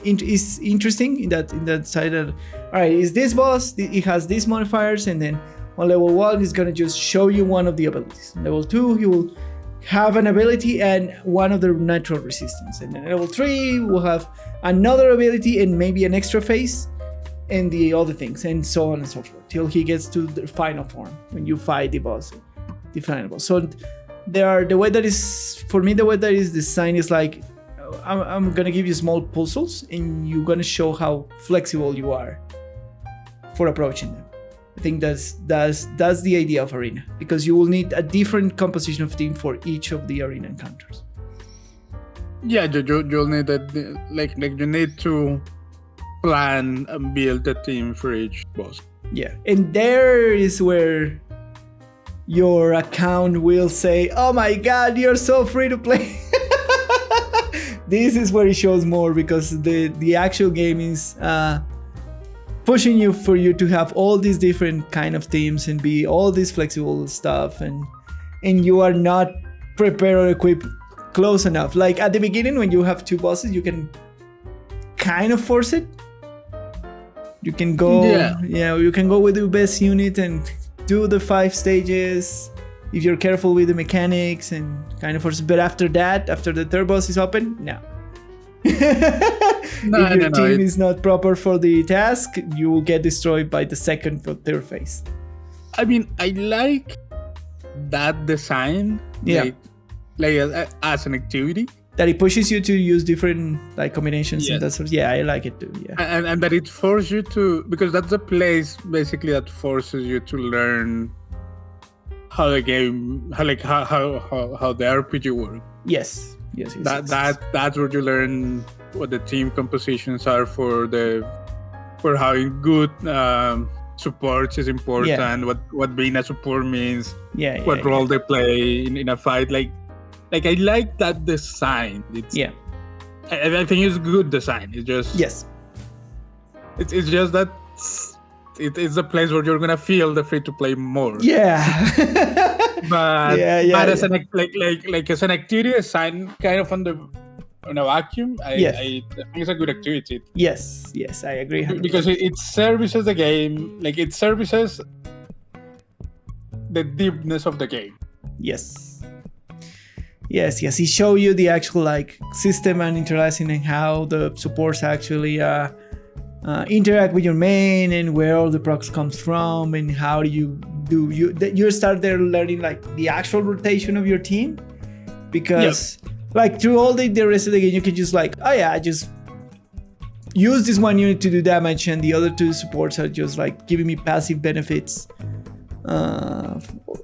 it's interesting in that side that, all right, is this boss, it has these modifiers, and then on level 1 it's gonna just show you one of the abilities. Level 2 you will have an ability and one of the natural resistance, and then level 3 will have another ability and maybe an extra phase and the other things, and so on and so forth, till he gets to the final form when you fight the boss, the final boss. So the way that is designed is like, I'm gonna give you small puzzles and you're gonna show how flexible you are for approaching them. I think that's the idea of Arena, because you will need a different composition of team for each of the Arena encounters. Yeah, you'll need that. Like you need to plan and build a team for each boss. Yeah, and there is where your account will say, "Oh my God, you're so free to play." This is where it shows more, because the actual game is pushing you for you to have all these different kind of teams and be all this flexible stuff, and you are not prepared or equipped close enough. Like at the beginning, when you have 2 bosses, you can kind of force it. You can go, you can go with the best unit and do the 5 stages if you're careful with the mechanics and kind of force it. But after that, after the 3rd boss is open, no. If your team is not proper for the task, you will get destroyed by the 2nd or 3rd phase. I mean, I like that design. Yeah. Like as an activity. That it pushes you to use different like combinations and that sort of. Yeah, I like it too. Yeah. And that it forces you to, because that's the place basically that forces you to learn how the game, how the RPG works. Yes. That's where you learn what the team compositions are for having good supports is important. What being a support means. What role they play in a fight. Like I like that design. I think it's good design. It's just It's just that it's a place where you're gonna feel the free to play more. But as an as an activity design, kind of on a vacuum, I think it's a good activity. Yes, I agree. 100%. Because it services the game, like it services the deepness of the game. Yes. He show you the actual like system and interacting and how the supports actually interact with your main and where all the procs comes from and how do you start there learning like the actual rotation of your team, because like through all the rest of the game you can just like, just use this one unit to do damage and the other 2 supports are just like giving me passive benefits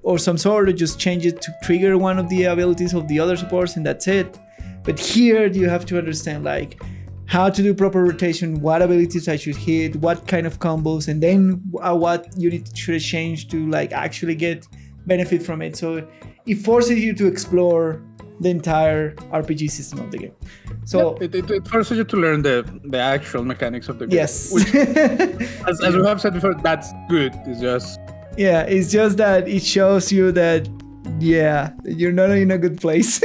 or some sort, or just change it to trigger one of the abilities of the other supports and that's it. But here you have to understand like how to do proper rotation, what abilities I should hit, what kind of combos, and then what unit should I change to like actually get benefit from it. So it forces you to explore the entire RPG system of the game. So it forces you to learn the actual mechanics of the game. Yes. Which, as we have said before, that's good. It's just that it shows you that you're not in a good place.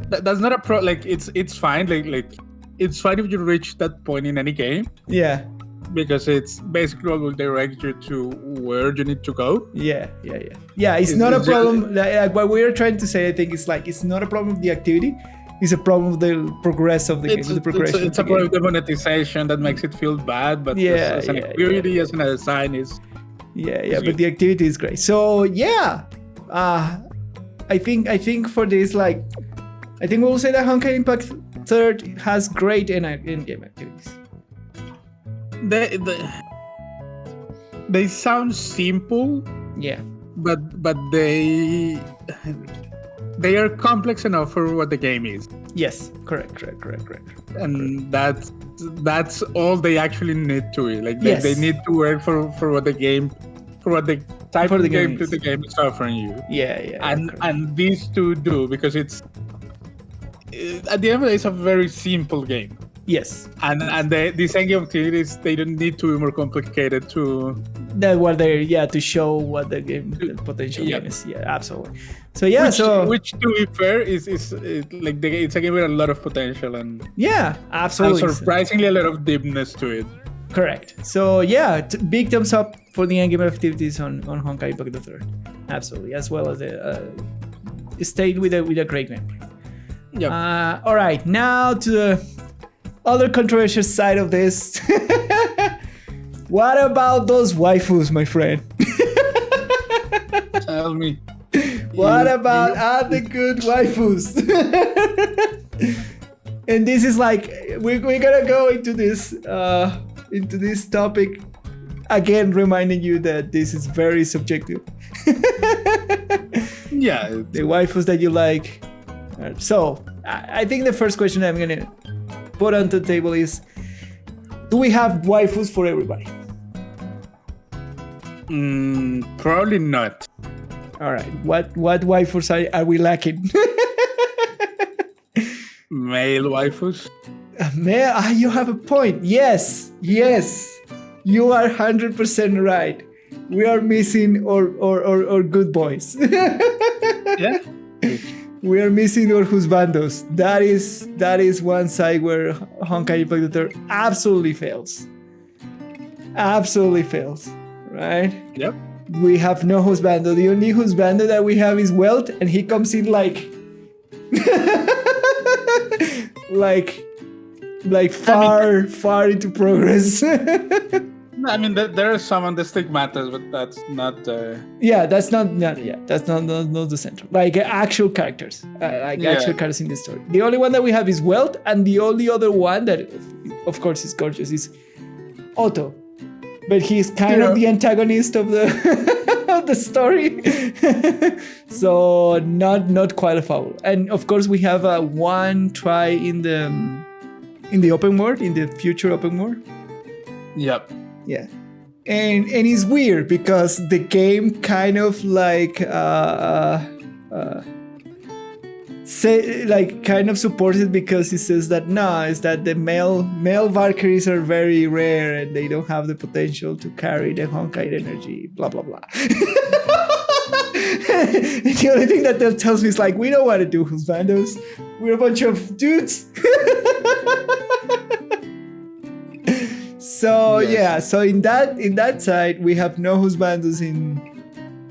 That's not a pro. Like it's fine. Like it's fine if you reach that point in any game. because it's basically will direct you to where you need to go. Yeah. It's not a problem. Like what we're trying to say, I think, is like it's not a problem of the activity. It's a problem of the progress of the game. The progression. It's a problem of the monetization that makes it feel bad. But as an activity, as a design, is but the activity is great. So I think for this, like, I think we'll say that Honkai Impact 3 has great in-game activities. They sound simple. Yeah. But they are complex enough for what the game is. Yes, correct. And that's all they actually need to it. Like they need to work for what the game, for what the type of the game the game is offering you. Yeah. And these two do, because it's at the end of the day, it's a very simple game. Yes. And these endgame activities, they don't need to be more complicated to that what they're to show what the game the potential game is. Yeah, absolutely. So which to be fair is like it's a game with a lot of potential and absolutely, and surprisingly a lot of deepness to it. Correct. So big thumbs up for the endgame activities on Honkai Impact 3. Absolutely, as well as the stayed with a great gameplay. Yeah. All right, now to the other controversial side of this. What about those waifus, my friend? Tell me. What about the good waifus? And this is like we're gonna go into this topic again, reminding you that this is very subjective. Yeah, the waifus that you like. So I think the first question I'm gonna put onto the table is: do we have waifus for everybody? Probably not. All right. What waifus are we lacking? Male waifus. Male? You have a point. Yes. You are 100% right. We are missing or good boys. Yeah. We are missing our husbandos. That is one side where Honkai Impact 3 absolutely fails. Absolutely fails. Right? Yep. We have no husbando. The only husbando that we have is Welt, and he comes in like far into progress. I mean, there are some on the stigmatas, but that's not. That's not the central. Like actual characters, actual characters in the story. The only one that we have is Welt, and the only other one that, of course, is gorgeous is Otto. But he's kind of the antagonist of the of the story, so not qualifiable. And of course, we have one try in the open world, in the future open world. Yep. Yeah, and it's weird because the game kind of like kind of supports it because it says that is that the male Valkyries are very rare and they don't have the potential to carry the Honkai energy, blah blah blah. The only thing that tells me is like, we don't want to do husbandos. We're a bunch of dudes. So so in that side we have no husbandos in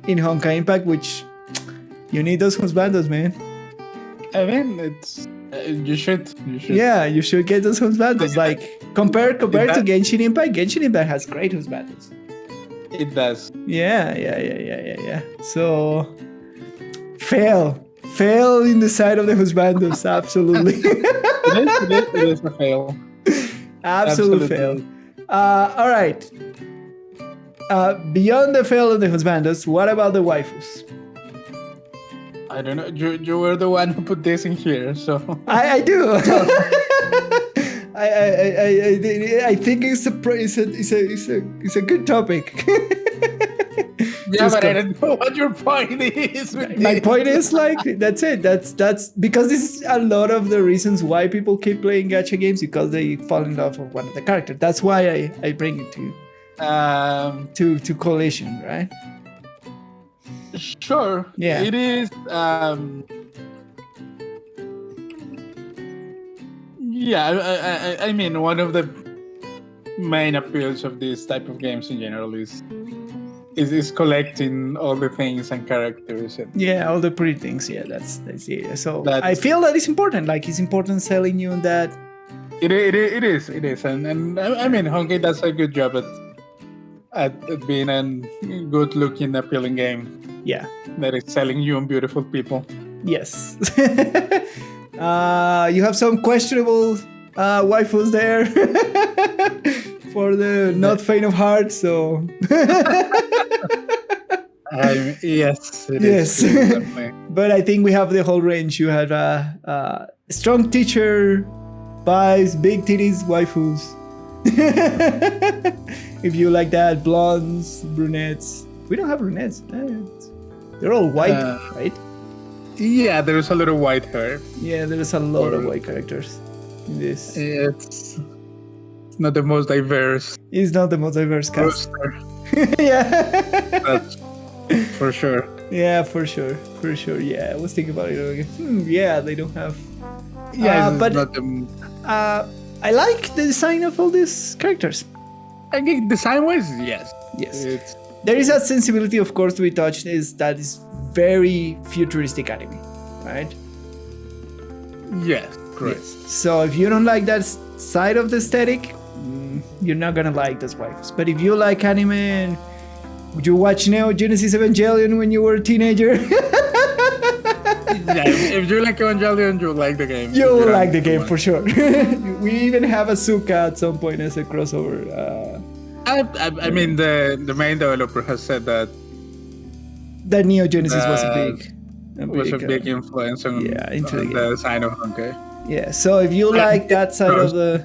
Honkai Impact, which you need those husbandos, man. I mean, it's you should. Yeah, you should get those husbandos. Like compared to Genshin Impact, Genshin Impact has great husbandos. It does. Yeah. So fail in the side of the husbandos. Absolutely. It is a fail. Absolute fail. All right. Beyond the fail of the husbandos, what about the waifus? I don't know. You were the one who put this in here, so I do. I think it's a good topic. Yeah, but I don't know what your point is. My point is like that's it. That's because this is a lot of the reasons why people keep playing gacha games, because they fall in love with one of the characters. That's why I bring it to collision, right? Sure. Yeah. It is. Yeah. I mean, one of the main appeals of this type of games in general is collecting all the things and characters. And Yeah, all the pretty things. Yeah, that's it. So That's- I feel that it's important. Like it's important selling you that. it is, and I mean, Honkai does a good job at being a good-looking, appealing game Yeah. that is selling you on beautiful people. Yes. You have some questionable waifus there for the not faint of heart. So. Yes, it Yes. is. Definitely. But I think we have the whole range. You have a strong teacher, vibes, big titties, waifus. If you like that, blondes, brunettes. We don't have brunettes. They're all white, right? Yeah, there's a lot of white hair. Yeah, there's a lot of white characters in this. It's not the most diverse It's not the most diverse cast. roster. Yeah. That's for sure. Yeah, for sure. Yeah, I was thinking about it. Yeah, they don't have. Yeah, it's but not the. I like the design of all these characters. I think design-wise, yes. Yes. There is a sensibility, of course, to be touched. That is very futuristic anime, right? Yes, correct. Yes. So if you don't like that side of the aesthetic, you're not gonna like those waifus. But if you like anime and you watch Neo Genesis Evangelion when you were a teenager, Yeah, if you like Evangelion, you'll like the game. you will like the game for sure. We even have Asuka at some point as a crossover. I mean, the main developer has said that That Neo Genesis was a big influence on, into on the design of Honkai. Yeah, so if you like that side of the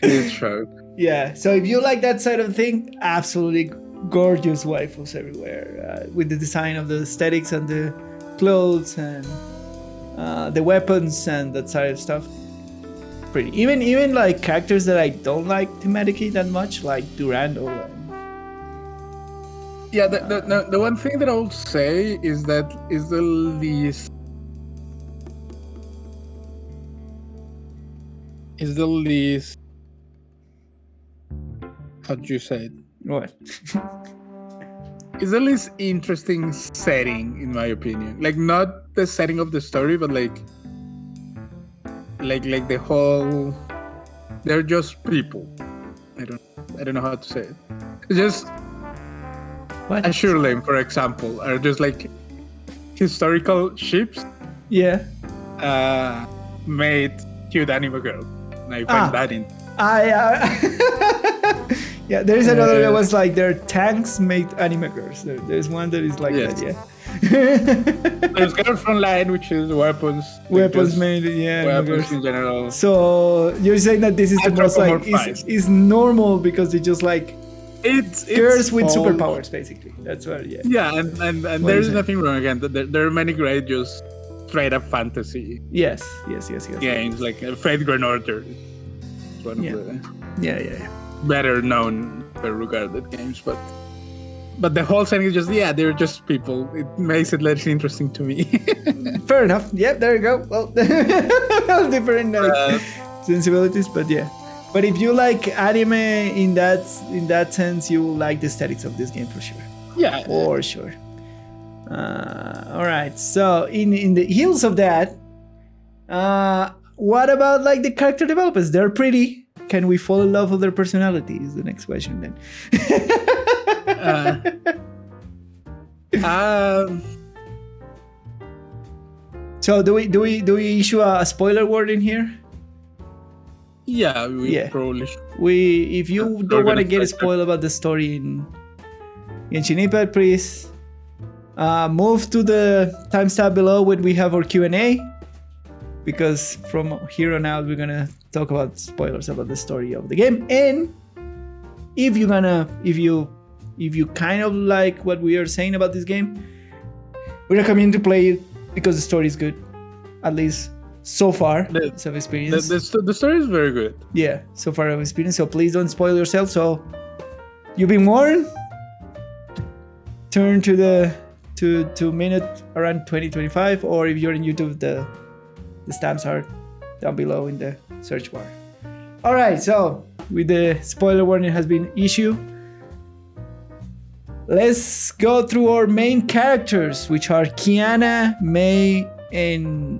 It's true. yeah, so if you like that side of the thing, absolutely gorgeous waifus everywhere with the design of the aesthetics and the clothes and the weapons and that side of stuff. Pretty. Even like characters that I don't like thematically that much, like Durando. Yeah, the one thing that I will say is that is the least how do you say it? What? It's the least interesting setting in my opinion. Like not the setting of the story, but like the whole. They're just people. I don't know how to say it. It's just What? Ashurlane, for example, are just like historical ships. Yeah. Made cute anime girl. And I find that in. Yeah, there is another that was like their tanks made anime girls. There's one that is like Yes. that, yeah. There's Girl Frontline, which is weapons. Weapons just made, yeah. anime Weapons girls. in general. So you're saying that this is the most like is normal because they just like It's girls with fall- superpowers, basically. That's what, yeah. Yeah, and What there's is it? nothing wrong again. There are many great just straight up fantasy Yes. games like Fate Grand Order. It's one Yeah. of the Yeah. better known, better regarded games, but the whole thing is just they're just people. It makes it less interesting to me. Fair enough. Yep, there you go. Well, different sensibilities, but yeah. But if you like anime in that sense, you will like the aesthetics of this game for sure. Yeah, For sure. All right. So in the heels of that, what about like the character developers? They're pretty. Can we fall in love with their personality? Is the next question then. So do we issue a spoiler warning here? yeah, we Yeah. probably should. If you don't We're want to gonna get start spoiled about the story in Genshin Impact, please move to the timestamp below when we have our Q&A, because from here on out we're gonna talk about spoilers about the story of the game. And if you kind of like what we are saying about this game, we recommend to play it because the story is good, at least so far of experience. The story is very good. Yeah, so far of experience. So please don't spoil yourself. So you've been warned. Turn to the to minute around 2025, or if you're in YouTube, the stamps are down below in the search bar. All right, so with the spoiler warning has been issued, let's go through our main characters, which are Kiana, May, and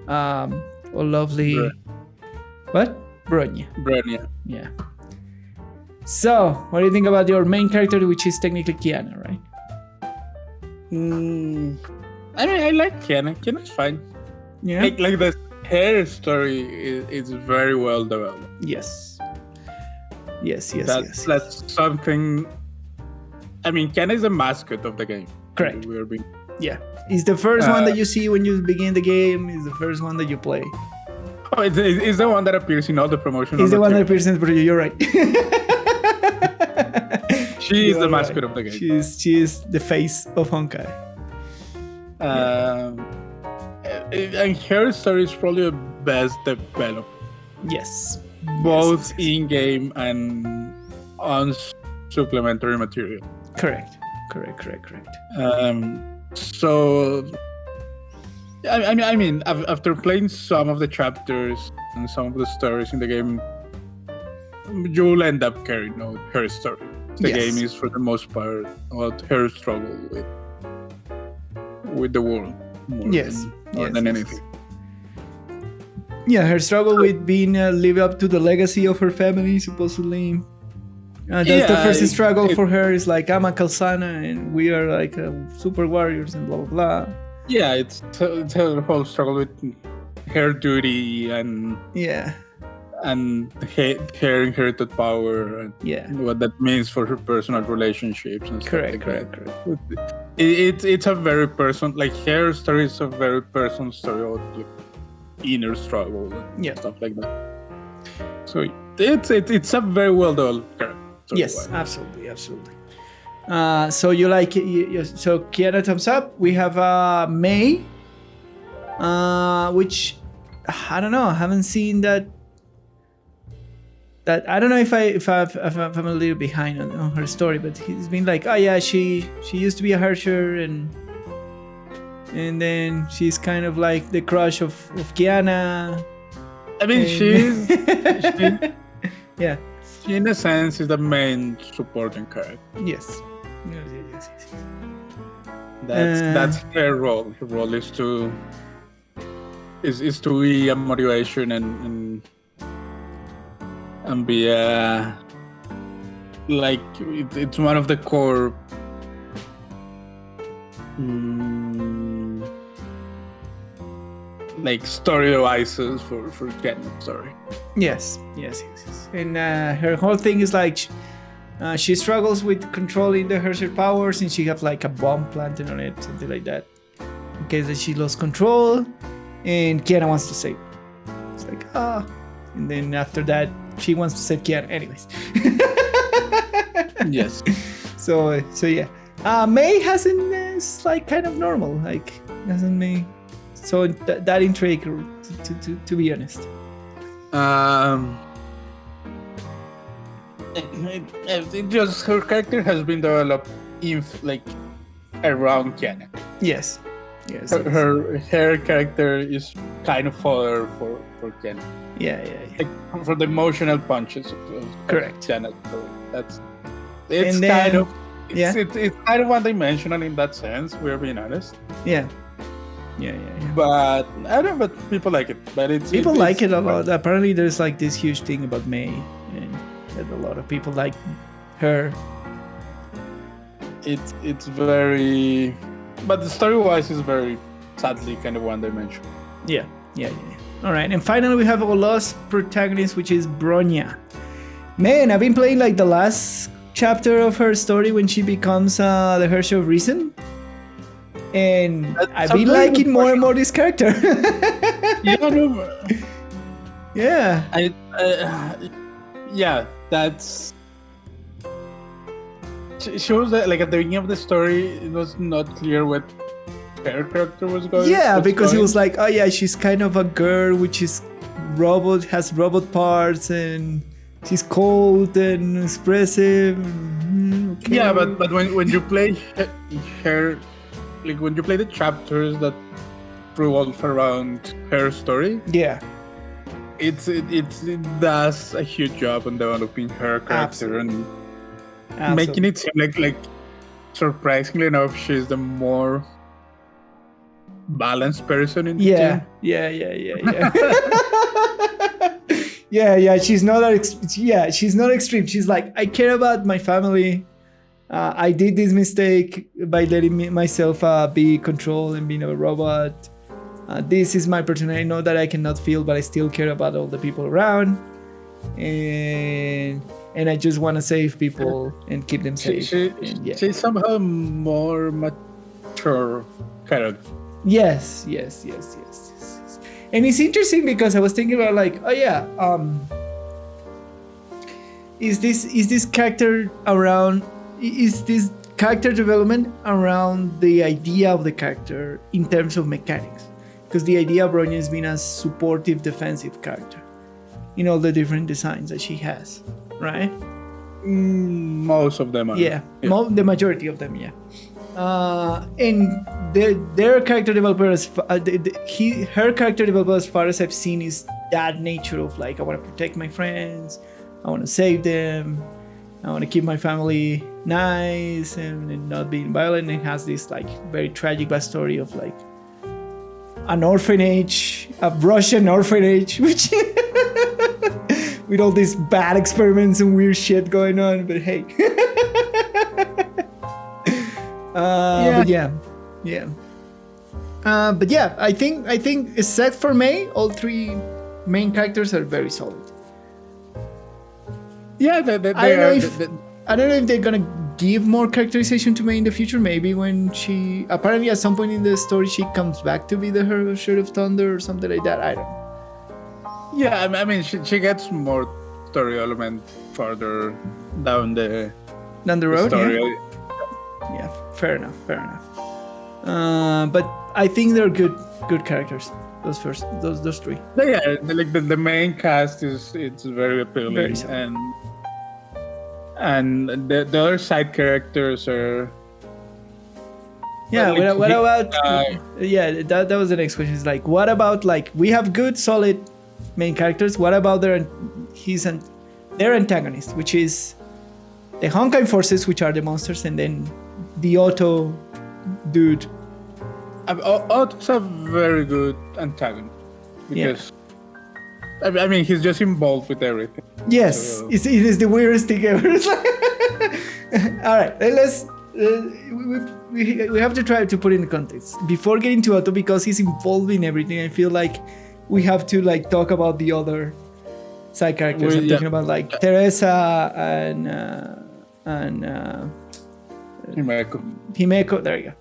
our lovely Bronya. Yeah. So, what do you think about your main character, which is technically Kiana, right? I mean, I like Kiana. Kiana's fine. Yeah. Like the hair story is very well developed. Yes. That's something. I mean, Kiana is the mascot of the game. Correct. Yeah. It's the first one that you see when you begin the game. It's the first one that you play. Oh, it's the one that appears in all the promotional. It's the one that appears in the promotion. You're right. She is the mascot of the game. She is the face of Honkai. And her story is probably the best developed. Yes. Both in-game and on supplementary material. Correct. So, I mean, after playing some of the chapters and some of the stories in the game, you'll end up carrying out her story. The game is, for the most part, about her struggle with the world more than anything. Yeah, her struggle with being live up to the legacy of her family, supposedly. That's the first struggle for her. Is like, I'm a Kalsana and we are like super warriors and blah blah blah. Yeah, it's her whole struggle with her duty and her inherited power and what that means for her personal relationships and stuff like that. Correct. It's a very personal, like her story is a very personal story of like, inner struggle and stuff like that. So it's a very well developed character. Yes, absolutely. So you like so Kiana, thumbs up. We have May, which I don't know. I haven't seen that. I don't know if I'm a little behind on her story, but he's been like, oh yeah, she used to be a Herrscher and then she's kind of like the crush of Kiana. I mean, she in a sense is the main supporting character. Yes. That's her role. Her role is to be a motivation and be like it's one of the core like story devices for Kenneth story. Yes. And her whole thing is like she struggles with controlling the Herrscher powers, and she have like a bomb planted on it, something like that, in case that she lost control, and Kiana wants to save her. It's like and then after that she wants to save Kiana anyways. Yes. So yeah. May hasn't is like kind of normal, like hasn't May. So that intrigue, to be honest. It just her character has been developed around Kiana. Yes. Her character is kind of fodder for Kiana. Yeah. Like, for the emotional punches of correct. Kiana. It's kind of one-dimensional in that sense. We're being honest. Yeah. But I don't know, but people like it. But people like it a lot. Apparently, there's like this huge thing about May, and that a lot of people like her. It's very, but the story-wise is very sadly kind of one-dimensional. Yeah. All right, and finally we have our last protagonist, which is Bronya. Man, I've been playing like the last chapter of her story when she becomes the Herrscher of Reason. And I've been liking more and more this character. That's. She was like at the beginning of the story, it was not clear what her character was going. Yeah, because it was like, oh yeah, she's kind of a girl which is has robot parts, and she's cold and expressive. Okay. Yeah, but when you play her. Like when you play the chapters that revolve around her story, it does a huge job on developing her character and making it seem like surprisingly enough, she's the more balanced person in the team. Yeah. She's not extreme. She's like, I care about my family. I did this mistake by letting myself be controlled and being a robot. This is my personality. I know that I cannot feel, but I still care about all the people around. And I just want to save people and keep them safe. She's somehow more mature character. Yes. And it's interesting because I was thinking about like, is this character development around the idea of the character in terms of mechanics? Because the idea of Bronya is being a supportive defensive character in all the different designs that she has, right? Most of them are. The majority of them, and their character developer, her character developer, as far as I've seen, is that nature of like, I want to protect my friends, I want to save them, I want to keep my family nice and not being violent. And has this like very tragic backstory of like an orphanage, a Russian orphanage, which with all these bad experiments and weird shit going on. But hey. But yeah, I think except for Mei, all three main characters are very solid. Yeah, I don't know if they're gonna give more characterization to Mei in the future. Maybe when she apparently at some point in the story she comes back to be the Herald of Thunder or something like that. I don't know. Yeah, I mean she gets more story element further down the road. Story. Yeah, fair enough. But I think they're good characters. Those three. Yeah, like the main cast it's very appealing, very and the other side characters are. Yeah. What about? That was the next question. Is like, what about like we have good solid main characters? What about their antagonists, which is the Honkai forces, which are the monsters, and then the Otto dude. Otto's a very good antagonist because I mean he's just involved with everything. Yes, so. It is the weirdest thing ever. All right, let's we have to try to put in the context before getting to Otto, because he's involved in everything. I feel like we have to like talk about the other side characters. I'm talking about like Teresa and Himeko. There you go.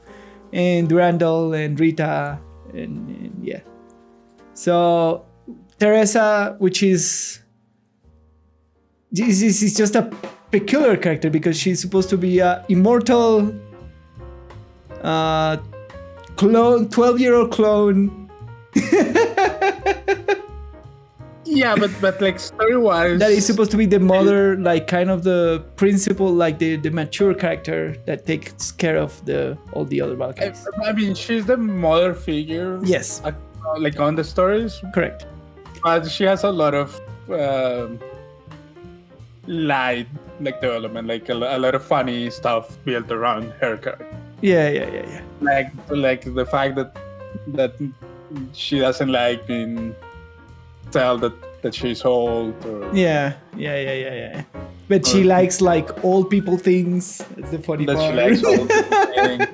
And Durandal and Rita and yeah. So Teresa, which is just a peculiar character because she's supposed to be a immortal clone, 12-year-old clone. Yeah, but like story-wise, that is supposed to be the mother, like kind of the principal, like the mature character that takes care of all the other Valkyries. I mean, she's the mother figure. Yes. Like on the stories. Correct. But she has a lot of light, like development, like a lot of funny stuff built around her character. Yeah. Like the fact that she doesn't like being tell that she's old or yeah but she likes like old people things. That's the funny part. She likes old people things.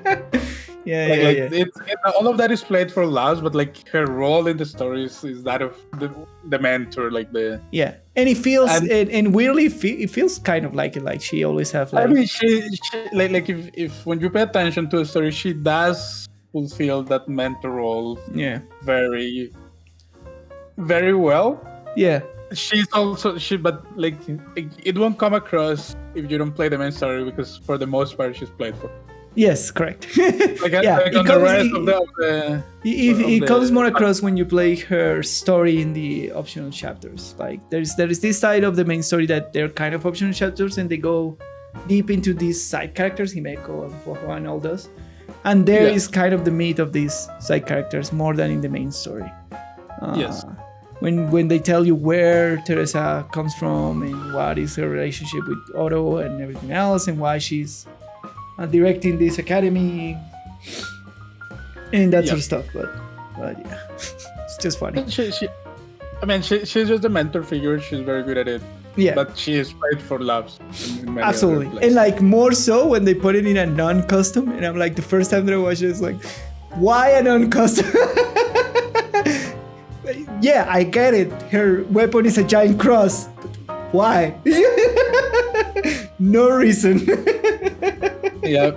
yeah. It's all of that is played for laughs, but like her role in the stories is that of the mentor, like the and it feels and weirdly it feels kind of like it, like she always have like. I mean, she like if when you pay attention to the story, she does fulfill that mentor role. Very, very well. Yeah. She's also but like it won't come across if you don't play the main story, because for the most part she's played for. Yes, correct. It comes more across when you play her story in the optional chapters. Like there is this side of the main story that they're kind of optional chapters, and they go deep into these side characters, Himeko and Fuhua and all those. And is kind of the meat of these side characters more than in the main story. Yes. when they tell you where Teresa comes from and what is her relationship with Otto and everything else and why she's directing this academy and that sort of stuff. But yeah, it's just funny. She's just a mentor figure. She's very good at it. Yeah, but she is played for laughs. Absolutely, and like more so when they put it in a non-custom. And I'm like, the first time that I watched it, it's like, why a non-custom? Yeah, I get it. Her weapon is a giant cross. But why? No reason. Yeah.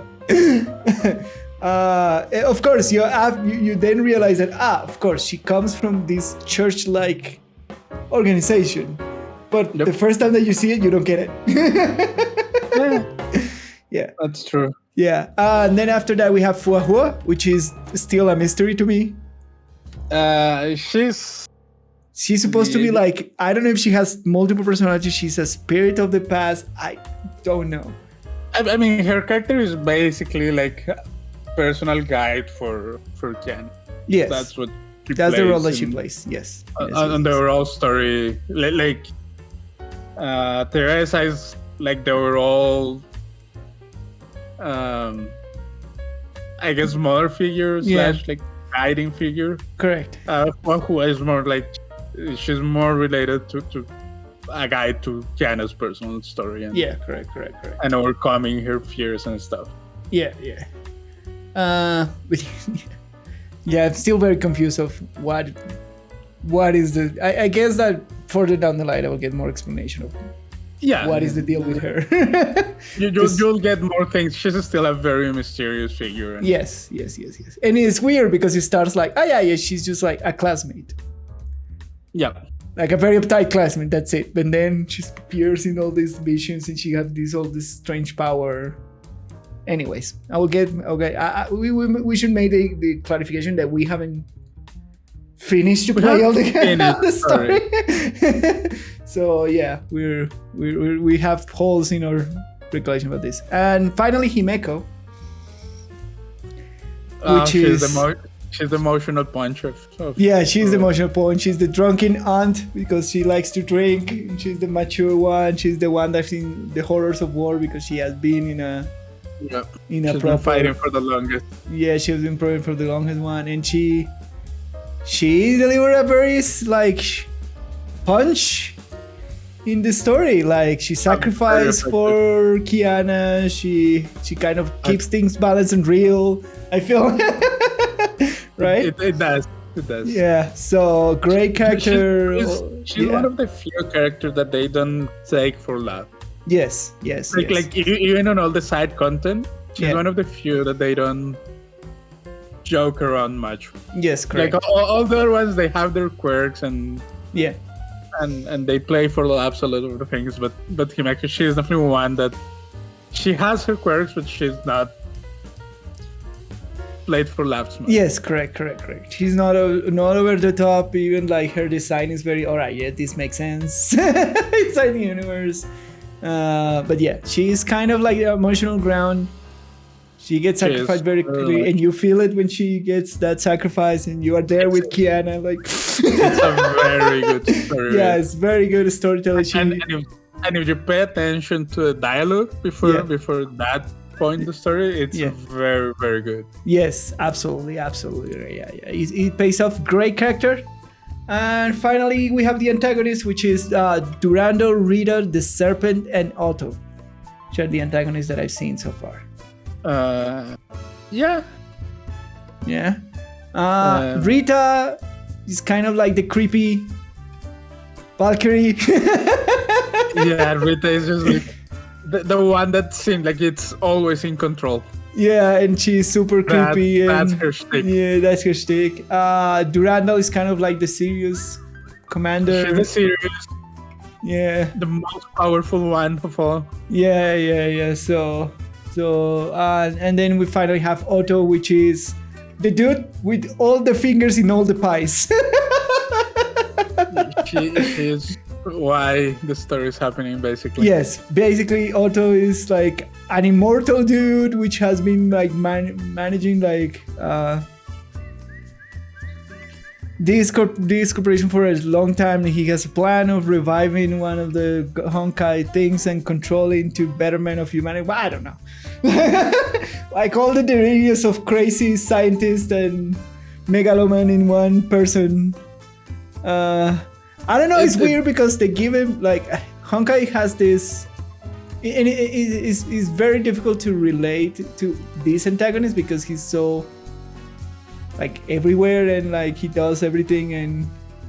Of course, you then realize that of course she comes from this church-like organization, but the first time that you see it, you don't get it. Yeah, that's true. Yeah, and then after that we have Fuahua, which is still a mystery to me. She's supposed to be like, I don't know if she has multiple personalities. She's a spirit of the past. I don't know. I mean, her character is basically like a personal guide for Ken. Yes. That's what she That's plays the role that she plays, yes. On the overall story. Like Teresa is like the overall, I guess, mother figure slash like guiding figure. Correct. Who is more like, she's more related to a guide to Kiana's personal story. And, correct. And overcoming her fears and stuff. Yeah. But I'm still very confused of what is the... I guess that further down the line I will get more explanation of what is the deal with her. You'll get more things. She's still a very mysterious figure. And yes. And it's weird because it starts like, she's just like a classmate. Yeah. Like a very uptight classmate, that's it. But then she appears in all these visions and she has all this strange power. Anyways, we should make the clarification that we haven't finished to play all the story. So yeah, we have holes in our recollection about this. And finally, Himeko, which is she's the emotional punch of she's the emotional punch. She's the drunken aunt because she likes to drink. And she's the mature one. She's the one that's in the horrors of war because she has been in a she's been fighting for the longest. Yeah, she's been fighting for the longest one, and she delivered a very like punch in the story. Like she sacrificed for Kiana. She kind of keeps things balanced and real. I feel right. It does. Yeah. So great character. She's one of the few characters that they don't take for laugh. Yes. Like even on all the side content, she's one of the few that they don't joke around much. Yes, correct. Like all the other ones, they have their quirks and and they play for laughs a lot of the things. But Himeko, she is definitely one that she has her quirks, but she's not played for laughs much. Yes, correct. She's not over the top. Even like her design is very alright. Yeah, this makes sense inside the universe. But yeah, she's kind of like the emotional ground. She gets sacrificed very quickly, and you feel it when she gets that sacrifice, and you are there with Kiana. Like, it's a very good story. Yeah, it's very good storytelling. And if you pay attention to the dialogue before that point in the story, it's very, very good. Yes, absolutely. Yeah. It pays off. Great character. And finally, we have the antagonist, which is Durando, Rita, the Serpent, and Otto, which are the antagonists that I've seen so far. Rita is kind of like the creepy Valkyrie. Rita is just like the one that seems like it's always in control. Yeah, and she's super creepy. That's her shtick. Yeah, that's her shtick. Durandal is kind of like the serious commander. She's the serious. Yeah. The most powerful one of all. Yeah. So, and then we finally have Otto, which is the dude with all the fingers in all the pies. She is why the story is happening, basically. Yes, basically Otto is like an immortal dude which has been like managing like this corporation for a long time. He has a plan of reviving one of the Honkai things and controlling to betterment of humanity. Well, I don't know. Like all the derivatives of crazy scientist and megaloman in one person. I don't know. It's weird because they give him like Honkai has this, and it's very difficult to relate to this antagonist because he's so like everywhere and like he does everything and.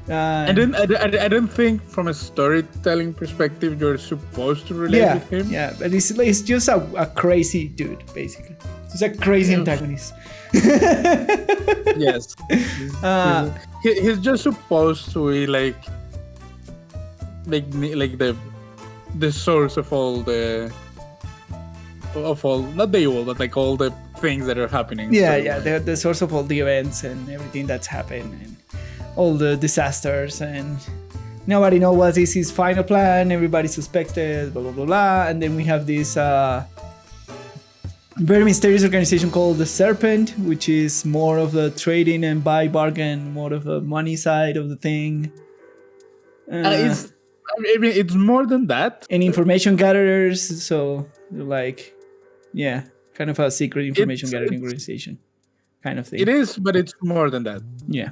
I don't think from a storytelling perspective you're supposed to relate with him. Yeah, but it's just a crazy dude, basically. It's a crazy antagonist. Yes. He's just supposed to be like the source of all not the evil, but like all the things that are happening. Yeah, the source of all the events and everything that's happened and all the disasters, and nobody knows what is his final plan. Everybody suspected, blah blah blah blah. And then we have this very mysterious organization called the Serpent, which is more of the trading and buy bargain, more of the money side of the thing. It's more than that. And information gatherers, so like, yeah, kind of a secret information gathering organization, kind of thing. It is, but it's more than that. Yeah.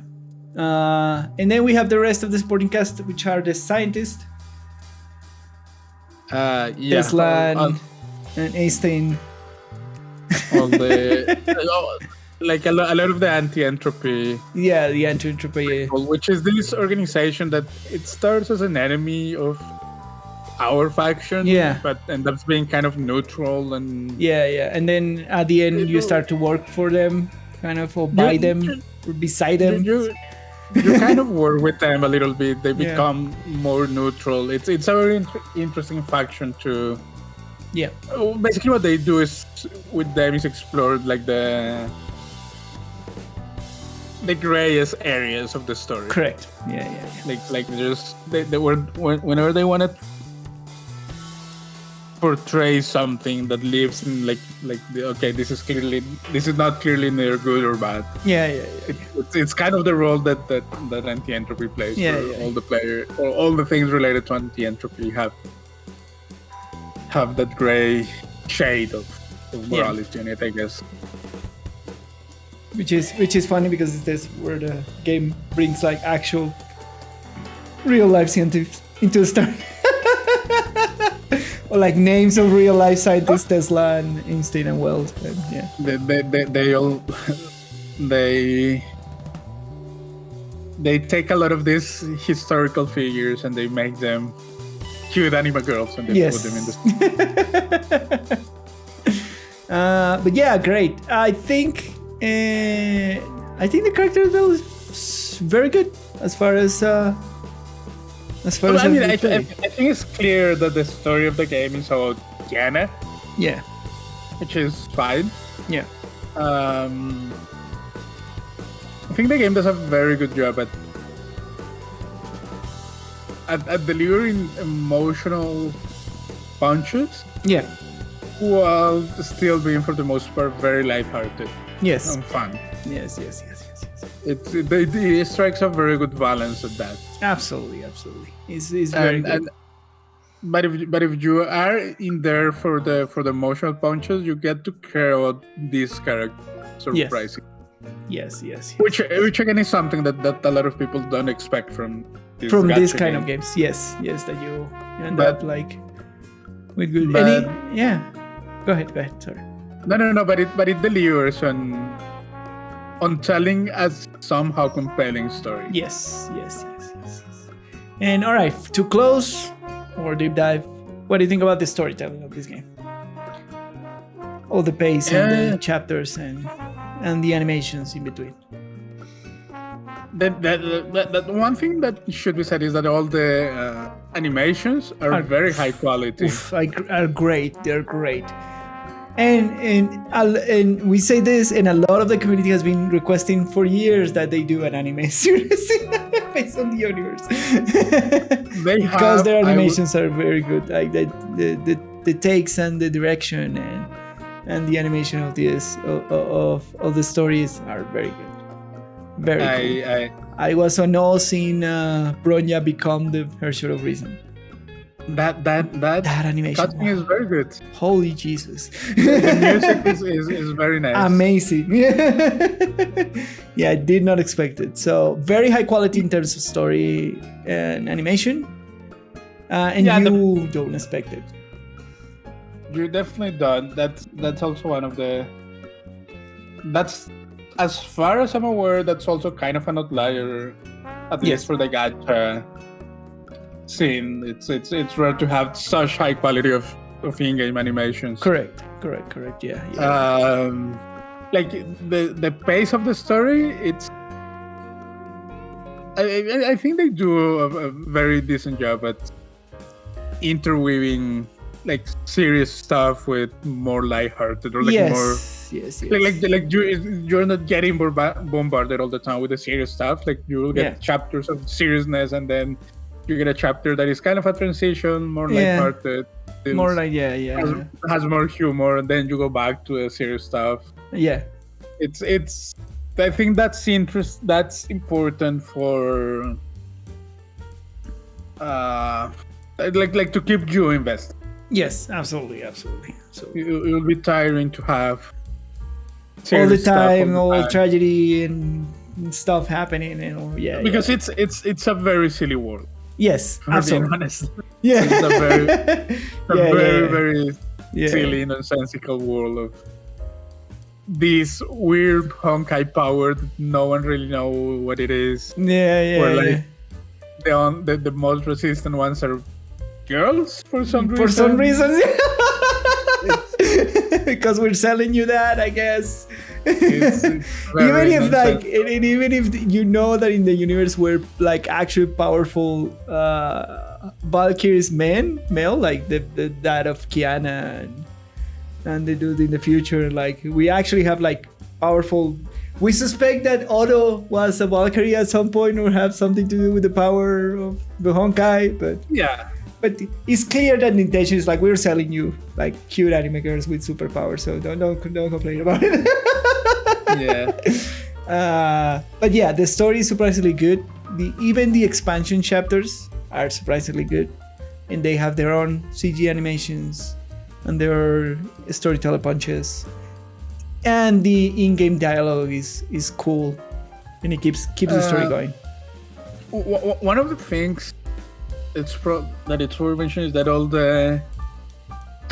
And then we have the rest of the supporting cast, which are the scientists. Tesla and Einstein. All the like a lot of the anti-entropy. Yeah, the anti-entropy. Which is this organization that it starts as an enemy of our faction. Yeah. But ends up being kind of neutral and. Yeah. And then at the end, you start to work for them, kind of, or by them, or beside them. You kind of work with them a little bit. They become more neutral. It's a very interesting faction to. Yeah. Basically, what they do is with them is explore like the grayest areas of the story. Correct. Yeah. Like just they were whenever they want to portray something that lives in like this is not clearly neither good or bad. Yeah. It's kind of the role that anti-entropy plays. All the player or all the things related to anti-entropy have that gray shade of morality in it, I guess. Which is funny because this where the game brings like actual real life scientists into the story. Or like names of real life scientists, Tesla and Einstein and Wells. And, yeah. They take a lot of these historical figures and they make them cute anime girls and they put them in the. But yeah, great. I think the character though is very good as far as. I think it's clear that the story of the game is about Yana. Yeah. Which is fine. Yeah. I think the game does a very good job at delivering emotional punches. Yeah. While still being, for the most part, very lighthearted. Yes. And fun. Yes. It strikes a very good balance at that. Absolutely. It's very good. But if you are in there for the emotional punches, you get to care about this character surprising. Yes. Which again is something that a lot of people don't expect from this kind of games. Yes, that you end up like with good. Go ahead. Sorry. No. But it delivers on telling a somehow compelling story. Yes. And all right, to close or deep dive, what do you think about the storytelling of this game? All the pace and the chapters and the animations in between. That one thing that should be said is that all the animations are very high quality. Are great. They're great. And we say this, and a lot of the community has been requesting for years that they do an anime series based on the universe. Because their animations are very good. Like the takes and the direction and the animation of this of the stories are very good. Very cool. I was on all seeing Bronya become the Hershey of Reason. That animation cutting is very good. Holy Jesus. The music is very nice. Amazing. Yeah, I did not expect it. So very high quality in terms of story and animation. And you don't expect it. You definitely don't. That's also one of the... That's, as far as I'm aware, that's also kind of an outlier, at least for the gacha scene. It's rare to have such high quality of in-game animations. Correct. Yeah. Like the pace of the story, it's... I think they do a very decent job at interweaving like serious stuff with more lighthearted or like more... Yes. Like you're not getting bombarded all the time with the serious stuff. Like you will get chapters of seriousness, and then you get a chapter that is kind of a transition, more lighthearted. More like has more humor, and then you go back to the serious stuff. Yeah. It's. I think that's important for. Like to keep you invested. Yes, absolutely. So it will be tiring to have all the time, all tragedy and stuff happening, and because it's a very silly world. Yes, absolutely. Being honest. Yeah, it's a very silly, nonsensical world of this weird Honkai power that no one really know what it is. The most resistant ones are girls for some reason. For some reason, because we're selling you that, I guess. Even if you know that in the universe where like actually powerful Valkyries male, like that of Kiana and the dude in the future, like we actually have like powerful. We suspect that Otto was a Valkyrie at some point or have something to do with the power of the Honkai, but it's clear that the intention is like we're selling you like cute anime girls with superpowers, so don't complain about it. But yeah, the story is surprisingly good. Even the expansion chapters are surprisingly good, and they have their own CG animations and their storyteller punches, and the in-game dialogue is cool, and it keeps the story going. One of the things that it's worth mentioning is that all the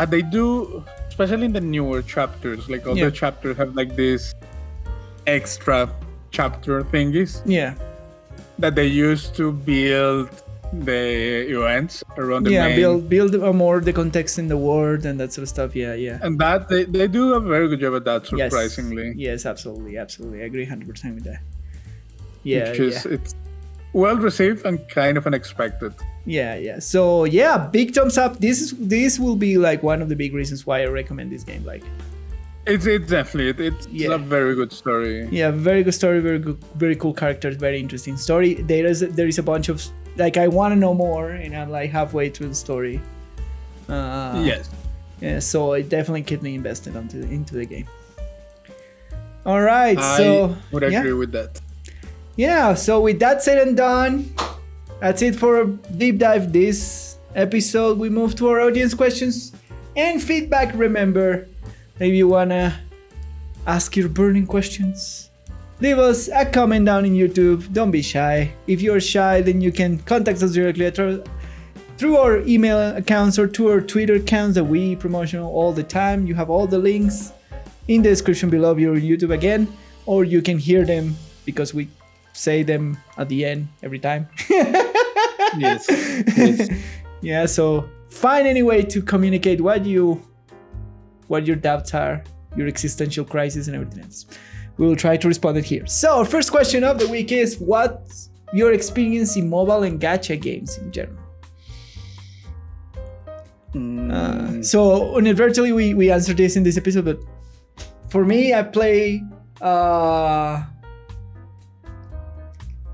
they do, especially in the newer chapters, like all the chapters have like this extra chapter thingies that they use to build the events around the main. build more the context in the world and that sort of stuff. And that they do a very good job at that, surprisingly. Yes, absolutely I agree 100% with that. It's well received and kind of unexpected. So big thumbs up. This will be like one of the big reasons why I recommend this game. Like it's definitely a very good story. Very good story, very cool characters, very interesting story. There is a bunch of like I want to know more, and I'm like halfway through the story. So it definitely kept me invested into the game. All right, I would agree with that. So with that said and done, that's it for a deep dive this episode. We move to our audience questions and feedback. Remember, if you wanna ask your burning questions, leave us a comment down in YouTube. Don't be shy. If you're shy, then you can contact us directly through our email accounts or to our Twitter accounts that we promotional all the time. You have all the links in the description below of your YouTube again, or you can hear them because we say them at the end every time. Yes. So find any way to communicate what your doubts are, your existential crisis, and everything else. We will try to respond it here. So our first question of the week is: what's your experience in mobile and gacha games in general? So inadvertently we answered this in this episode, but for me, I play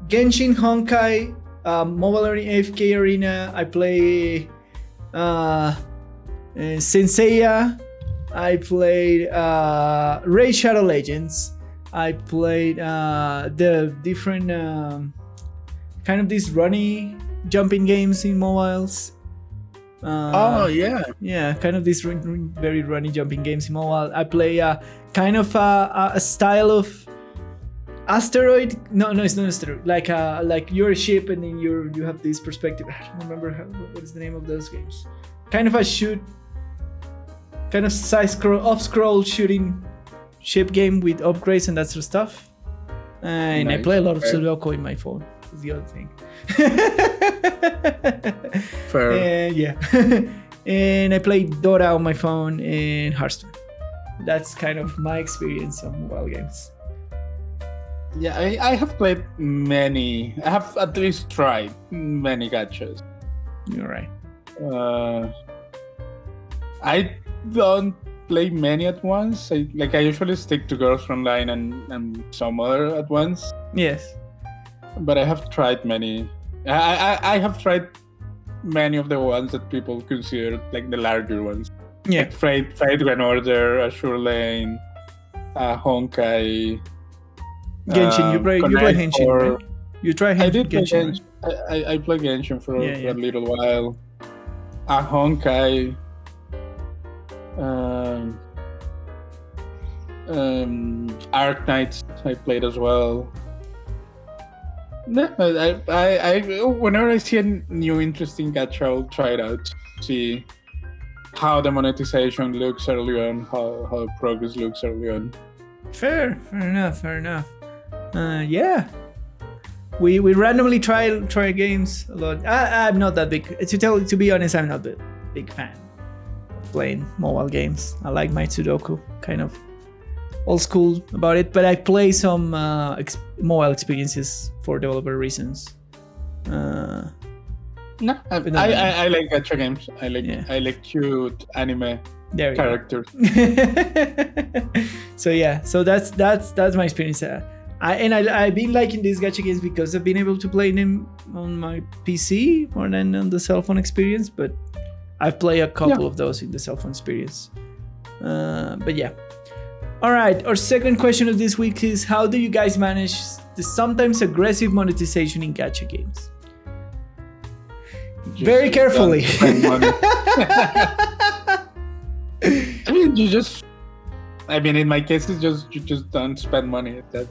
Genshin, Honkai, Mobile AFK Arena. I play Senseiya. I played Raid Shadow Legends. I played the different kind of these runny jumping games in mobiles. Yeah, kind of these very runny jumping games in mobile. I play kind of a style of asteroid. No, it's not asteroid. Like you're a ship and then you have this perspective. I don't remember what is the name of those games. Kind of a kind of up scroll shooting ship game with upgrades and that sort of stuff. And nice. I play a lot of Sudoku in my phone. Is the other thing. Fair. Yeah. And I play Dota on my phone and Hearthstone. That's kind of my experience on mobile games. Yeah, I have played many. I have at least tried many gachas. You're right. I don't play many at once. I usually stick to Girls Online and some other at once. Yes. But I have tried many. I have tried many of the ones that people consider like the larger ones. Yeah. Like Fate Grand Order, Azure Lane, Honkai. Genshin. You play Genshin, right? You try Genshin. I did play Genshin. I played Genshin for a little while. Honkai. Arc Knights I played as well. I whenever I see a new interesting gacha, I'll try it out. See how the monetization looks early on, how progress looks early on. Fair enough. Yeah. We randomly try games a lot. I'm not that big. To be honest, I'm not a big fan of playing mobile games. I like my Sudoku, kind of old school about it, but I play some mobile experiences for developer reasons. I like gacha games. I like cute anime characters. So that's my experience. I've been liking these gacha games because I've been able to play them on my PC more than on the cell phone experience, but I've played a couple of those in the cell phone experience. But yeah. All right, our second question of this week is, how do you guys manage the sometimes aggressive monetization in gacha games? Very carefully. In my case, it's you just don't spend money at that.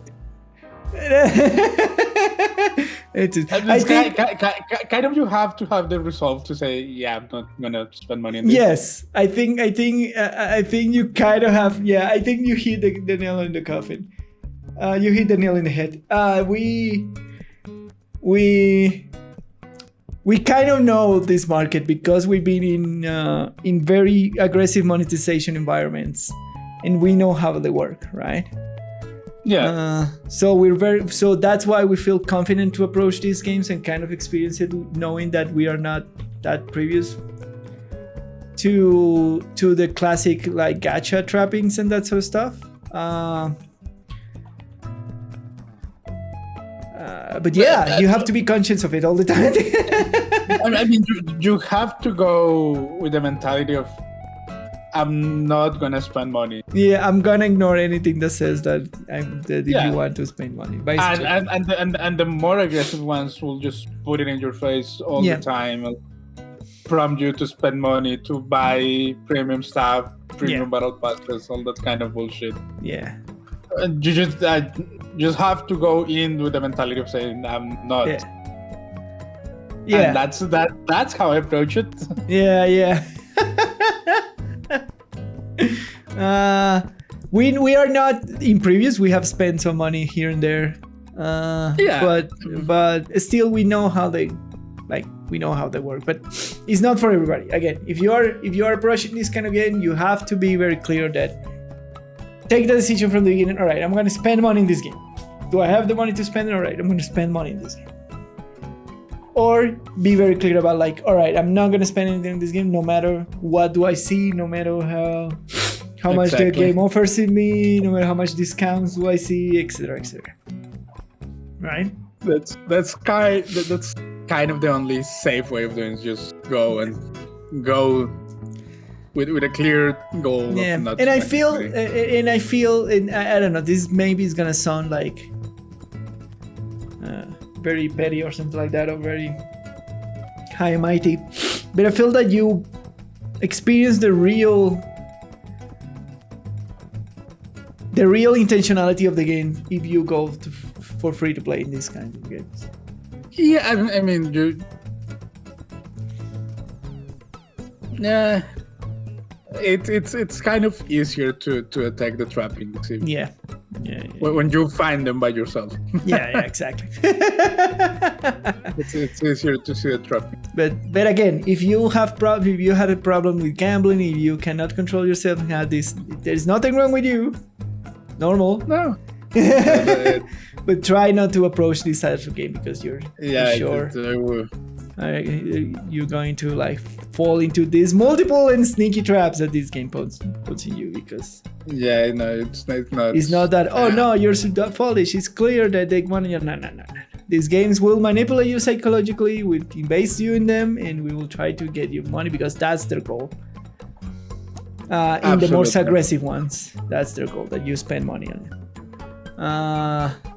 Kind of you have to have the resolve to say, I'm not gonna spend money on this. Yes, I think you kind of have. Yeah, I think you hit the nail in the coffin. You hit the nail in the head. We kind of know this market because we've been in very aggressive monetization environments, and we know how they work, right? Yeah. So that's why we feel confident to approach these games and kind of experience it, knowing that we are not that previous to the classic like gacha trappings and that sort of stuff. But yeah, you have to be conscious of it all the time. You have to go with the mentality of, I'm not gonna spend money. Yeah, I'm gonna ignore anything that says that you want to spend money. And the more aggressive ones will just put it in your face all the time, and prompt you to spend money, to buy premium stuff, premium battle passes, all that kind of bullshit. Yeah. And you just have to go in with the mentality of saying, I'm not. Yeah. And that's how I approach it. Yeah. We are not in previews. We have spent some money here and there. But still we know how they work. But it's not for everybody. Again, if you are approaching this kind of game, you have to be very clear that take the decision from the beginning. All right, I'm going to spend money in this game. Do I have the money to spend it? All right, I'm going to spend money in this game. Or be very clear about like, all right, I'm not going to spend anything in this game, no matter what do I see, no matter how much the game offers in me, no matter how much discounts do I see, etc. Right? That's kind of the only safe way of doing it. Just go with a clear goal. Yeah, of not and I feel, I don't know. This maybe is gonna sound like very petty or something like that, or very high and mighty. But I feel that you experience the real intentionality of the game if you go for free to play in these kinds of games. Yeah, I mean, yeah, it's kind of easier to attack the trappings. Yeah. When you find them by yourself. Yeah, exactly. It's easier to see the trapping. But again, if you had a problem with gambling, if you cannot control yourself and have this, there's nothing wrong with you. Normal. No. But try not to approach this type of game because you're sure you're going to like fall into these multiple and sneaky traps that this game puts in you, because it's not. It's not that no, you're so foolish. It's clear that they want you. No. These games will manipulate you psychologically, will invest you in them, and we will try to get you money because that's their goal. In the most aggressive ones, that's their goal, that you spend money on it.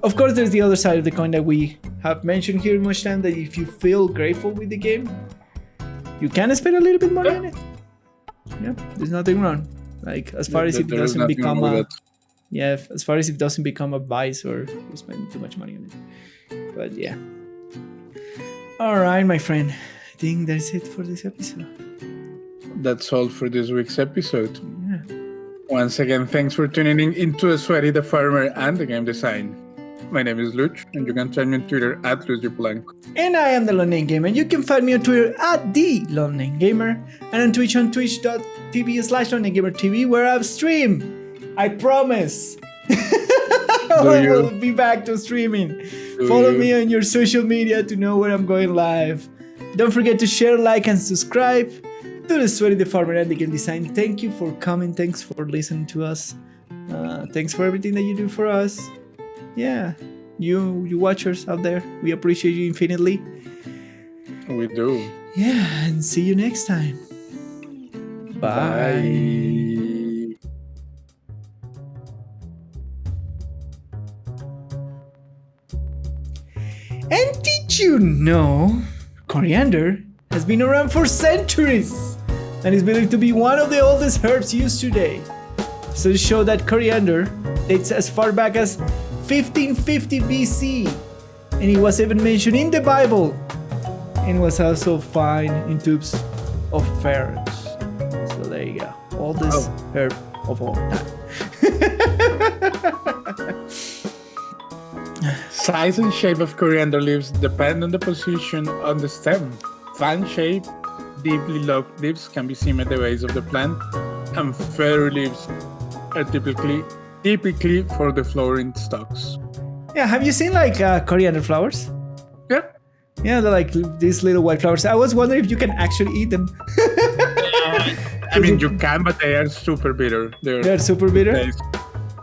Of course, there's the other side of the coin that we have mentioned here much time, that if you feel grateful with the game, you can spend a little bit money on it. Yeah, there's nothing wrong. Like as far as it doesn't become as far as it doesn't become a vice or you spend too much money on it. But yeah. All right, my friend. I think that's it for this episode. That's all for this week's episode. Yeah. Once again, thanks for tuning in into The Sweaty, the Farmer, and the Game Design. My name is Lucho, and you can find me on Twitter at LuchoBlanco. And I am the Lone Name Gamer. You can find me on Twitter at the Lone Name Gamer, and on Twitch on twitch.tv/LoneNameGamerTV, where I stream. I promise. I will be back to streaming. Follow me on your social media to know where I'm going live. Don't forget to share, like, and subscribe to The Sweaty, the Farmer, and the Game Design. Thank you for coming. Thanks for listening to us. Thanks for everything that you do for us. Yeah, you watchers out there, we appreciate you infinitely. We do. Yeah, and see you next time. Bye. And did you know coriander has been around for centuries and is believed to be one of the oldest herbs used today? So to show that coriander dates as far back as 1550 BC, and it was even mentioned in the Bible, and was also found in tubes of pharaohs. So there you go, oldest herb of all time. Size and shape of coriander leaves depend on the position on the stem. Fan-shaped, deeply lobed leaves can be seen at the base of the plant, and feather leaves are typically for the flowering stalks. Yeah, have you seen like coriander flowers? Yeah. Yeah, they're like these little white flowers. I was wondering if you can actually eat them. I mean, you can, but they are super bitter. They're super bitter?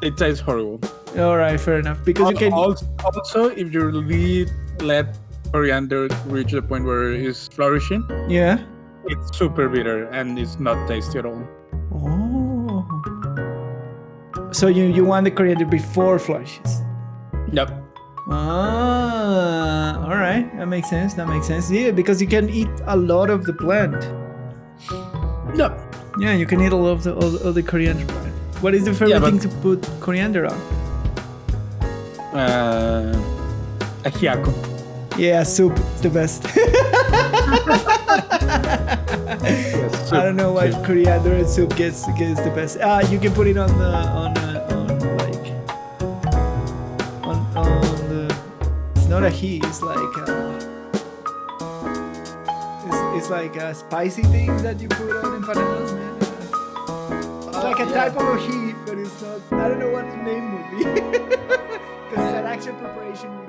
It tastes horrible. All right, fair enough. Because you can... Also, if you really let coriander reach the point where it's flourishing, yeah, it's super bitter and it's not tasty at all. Oh. So you want the coriander before flourishes? Yep. Ah, all right. That makes sense. Yeah, because you can eat a lot of the plant. Yep. Yeah, you can eat a lot of the coriander plant. What is the favorite thing to put coriander on? Ajiaco. Yeah, soup. It's the best. Yes, I don't know why coriander and soup gets the best. You can put it on the it's not a heat. It's like it's like a spicy thing that you put on empanadas, man. It's like a type of a heat, but it's not. I don't know what the name would be because it's an actual preparation with